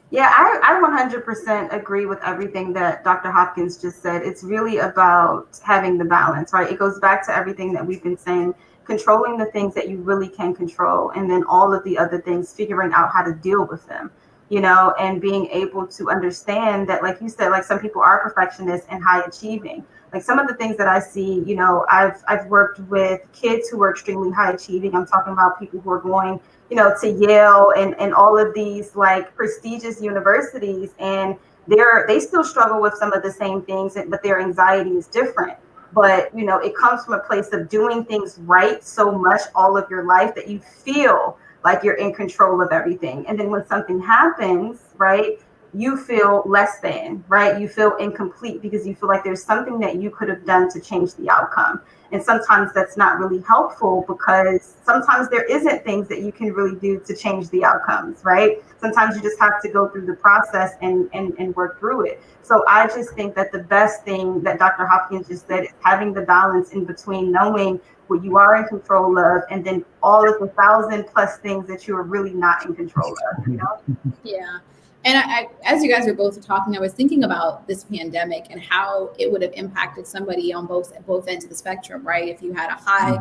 Yeah, I 100% agree with everything that Dr. Hopkins just said. It's really about having the balance, right? It goes back to everything that we've been saying, controlling the things that you really can control, and then all of the other things, figuring out how to deal with them, and being able to understand that, like you said, like some people are perfectionists and high achieving. Like some of the things that I see, I've worked with kids who are extremely high achieving. I'm talking about people who are going, to Yale and all of these like prestigious universities, and they still struggle with some of the same things, but their anxiety is different. But, it comes from a place of doing things right so much all of your life that you feel like you're in control of everything. And then when something happens, right, you feel less than, right? You feel incomplete because you feel like there's something that you could have done to change the outcome. And sometimes that's not really helpful because sometimes there isn't things that you can really do to change the outcomes, right? Sometimes you just have to go through the process and work through it. So I just think that the best thing that Dr. Hopkins just said is having the balance in between knowing what you are in control of and then all of the 1,000+ things that you are really not in control of, Yeah. And I, as you guys were both talking, I was thinking about this pandemic and how it would have impacted somebody on both ends of the spectrum, right? If you had a high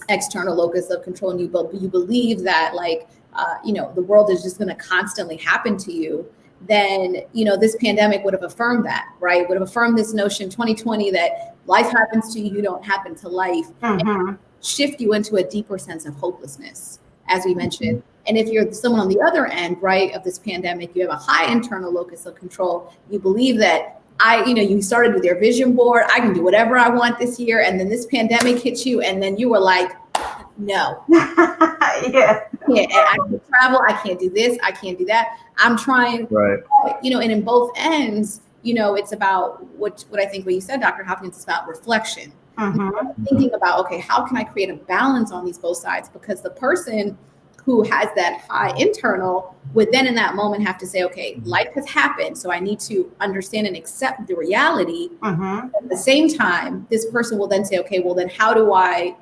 external locus of control and you believe that the world is just going to constantly happen to you, then, this pandemic would have affirmed that, right? Would have affirmed this notion 2020 that life happens to you, you don't happen to life, and shift you into a deeper sense of hopelessness, as we mentioned. And if you're someone on the other end, right, of this pandemic, you have a high internal locus of control. You believe that you started with your vision board. I can do whatever I want this year. And then this pandemic hits you. And then you were like, no. Yeah. I can't travel. I can't do this. I can't do that. I'm trying. Right. And in both ends, it's about what I think what you said, Dr. Hopkins, is about reflection. Thinking about, okay, how can I create a balance on these both sides? Because the person who has that high internal would then in that moment have to say, okay, life has happened, so I need to understand and accept the reality. At the same time, this person will then say, okay, well then how do I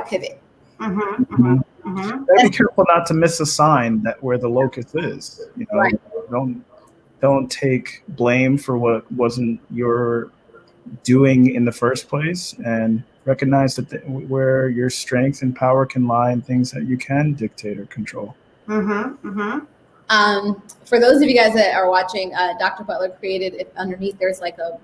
pivot? Be careful not to miss a sign that where the locus is. Right. Don't take blame for what wasn't your doing in the first place, and recognize that where your strength and power can lie in things that you can dictate or control. For those of you guys that are watching, Dr. Butler created it. Underneath there's like a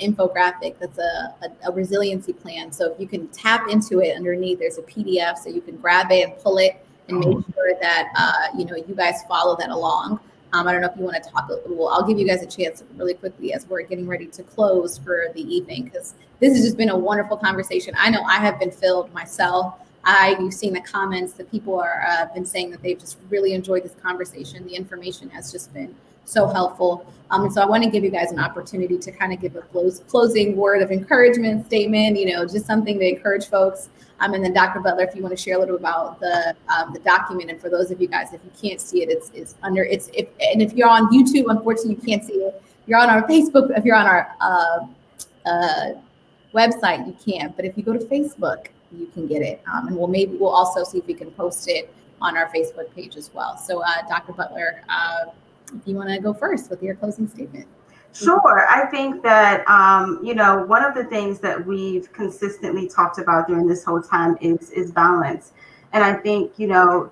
infographic that's a resiliency plan. So if you can tap into it, underneath there's a PDF, so you can grab it and pull it and make sure that you guys follow that along. I don't know if you want to talk. Well, I'll give you guys a chance really quickly as we're getting ready to close for the evening, because this has just been a wonderful conversation. I know I have been filled myself. You've seen the comments that people are been saying that they've just really enjoyed this conversation. The information has just been so helpful. And so I want to give you guys an opportunity to kind of give a closing word of encouragement statement, just something to encourage folks. And then Dr. Butler, if you want to share a little about the document, and for those of you guys, if you can't see it, and if you're on YouTube, unfortunately you can't see it. If you're on our Facebook, if you're on our website, you can't. But if you go to Facebook, you can get it. And we'll also see if we can post it on our Facebook page as well. So Dr. Butler, if you want to go first with your closing statement. Sure. I think that, one of the things that we've consistently talked about during this whole time is balance. And I think,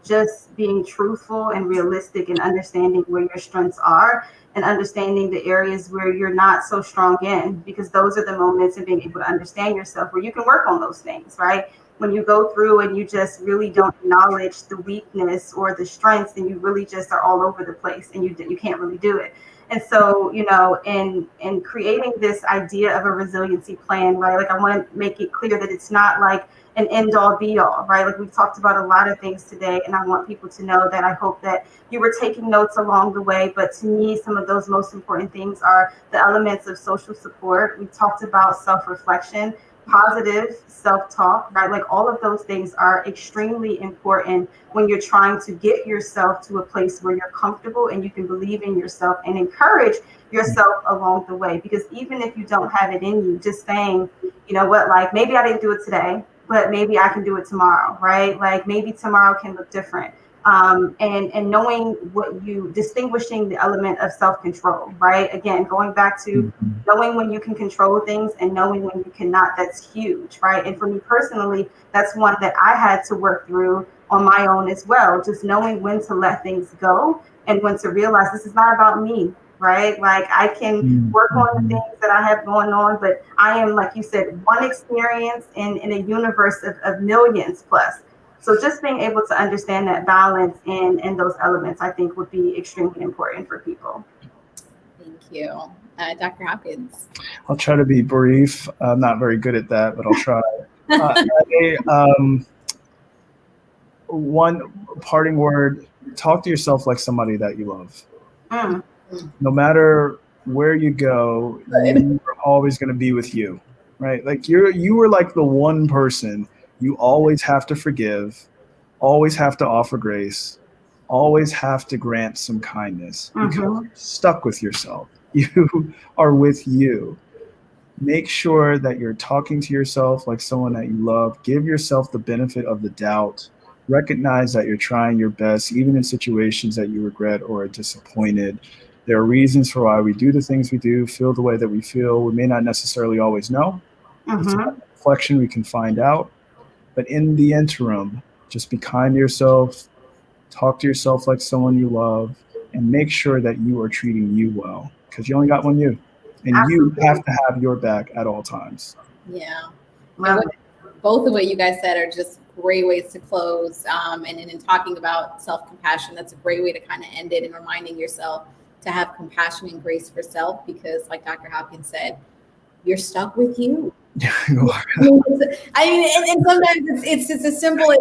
just being truthful and realistic and understanding where your strengths are and understanding the areas where you're not so strong in, because those are the moments of being able to understand yourself where you can work on those things, right? when you go through and you just really don't acknowledge the weakness or the strengths, then you really just are all over the place and you can't really do it. And so, in creating this idea of a resiliency plan, right? Like I want to make it clear that it's not like an end all be all, right? Like we've talked about a lot of things today, and I want people to know that I hope that you were taking notes along the way. But to me, some of those most important things are the elements of social support. We talked about self-reflection, positive self-talk, right? Like all of those things are extremely important when you're trying to get yourself to a place where you're comfortable and you can believe in yourself and encourage yourself along the way. Because even if you don't have it in you, just saying, you know what, like maybe I didn't do it today, but maybe I can do it tomorrow, right? Like maybe tomorrow can look different. And knowing distinguishing the element of self-control, right? Again, going back to knowing when you can control things and knowing when you cannot, that's huge, right? And for me personally, that's one that I had to work through on my own as well, just knowing when to let things go and when to realize this is not about me, right? Like I can work on the things that I have going on, but I am, like you said, one experience in a universe of millions plus. So just being able to understand that balance and those elements, I think would be extremely important for people. Thank you. Dr. Hopkins. I'll try to be brief. I'm not very good at that, but I'll try. One parting word, talk to yourself like somebody that you love. No matter where you go, you're always going to be with you, right? Like you were like the one person you always have to forgive, always have to offer grace, always have to grant some kindness because you're stuck with yourself. You are with you. Make sure that you're talking to yourself like someone that you love. Give yourself the benefit of the doubt. Recognize that you're trying your best, even in situations that you regret or are disappointed. There are reasons for why we do the things we do, feel the way that we feel. We may not necessarily always know. It's a reflection we can find out. But in the interim, just be kind to yourself, talk to yourself like someone you love, and make sure that you are treating you well, because you only got one you. And you have to have your back at all times. Yeah. Both of what you guys said are just great ways to close. And in talking about self-compassion, that's a great way to kind of end it and reminding yourself to have compassion and grace for self, because like Dr. Hopkins said, you're stuck with you. I mean, and sometimes it's just as simple as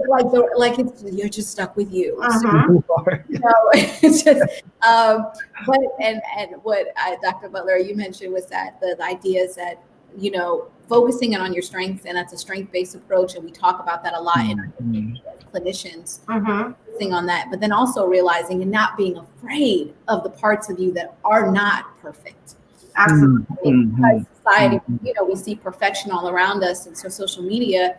you're just stuck with you. It's just, but what Dr. Butler, you mentioned was that the idea is that, focusing on your strengths, and that's a strength-based approach, and we talk about that a lot in our clinicians, focusing on that, but then also realizing and not being afraid of the parts of you that are not perfect. Absolutely. Because society, we see perfection all around us, and so social media,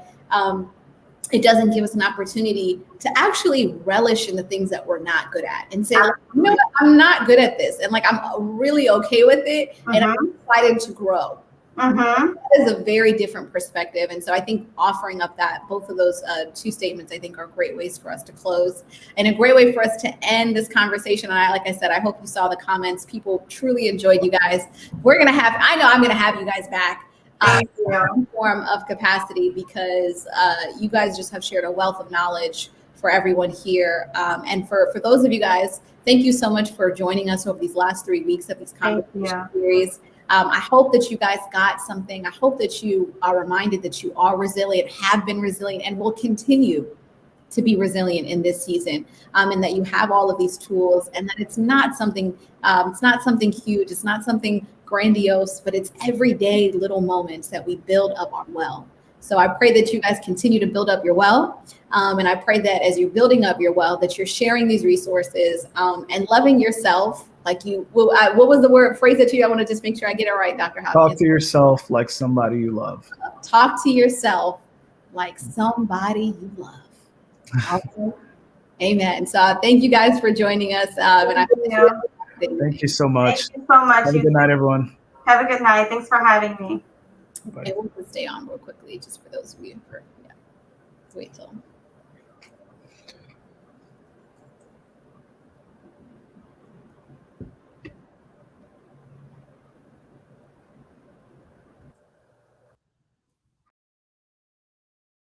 it doesn't give us an opportunity to actually relish in the things that we're not good at and say, you know what, I'm not good at this, and like I'm really okay with it, and I'm excited to grow. That is a very different perspective. And so I think offering up both of those two statements, I think, are great ways for us to close and a great way for us to end this conversation. And like I said, I hope you saw the comments. People truly enjoyed you guys. I'm going to have you guys back in some form of capacity, because you guys just have shared a wealth of knowledge for everyone here. And for those of you guys, thank you so much for joining us over these last 3 weeks of this conversation series. I hope that you guys got something. I hope that you are reminded that you are resilient, have been resilient, and will continue to be resilient in this season, and that you have all of these tools, and that it's not something huge, it's not something grandiose, but it's everyday little moments that we build up our well. So I pray that you guys continue to build up your well, and I pray that as you're building up your well, that you're sharing these resources and loving yourself. Like what was the phrase that I want to just make sure I get it right, Dr. Hopkins? Talk to yourself like somebody you love. Talk to yourself like somebody you love. Awesome. Amen. So thank you guys for joining us. Thank you so much. Thank you so much. Have a good night, everyone. Have a good night. Thanks for having me. Okay, we'll just stay on real quickly, just for those of you. Let's wait till.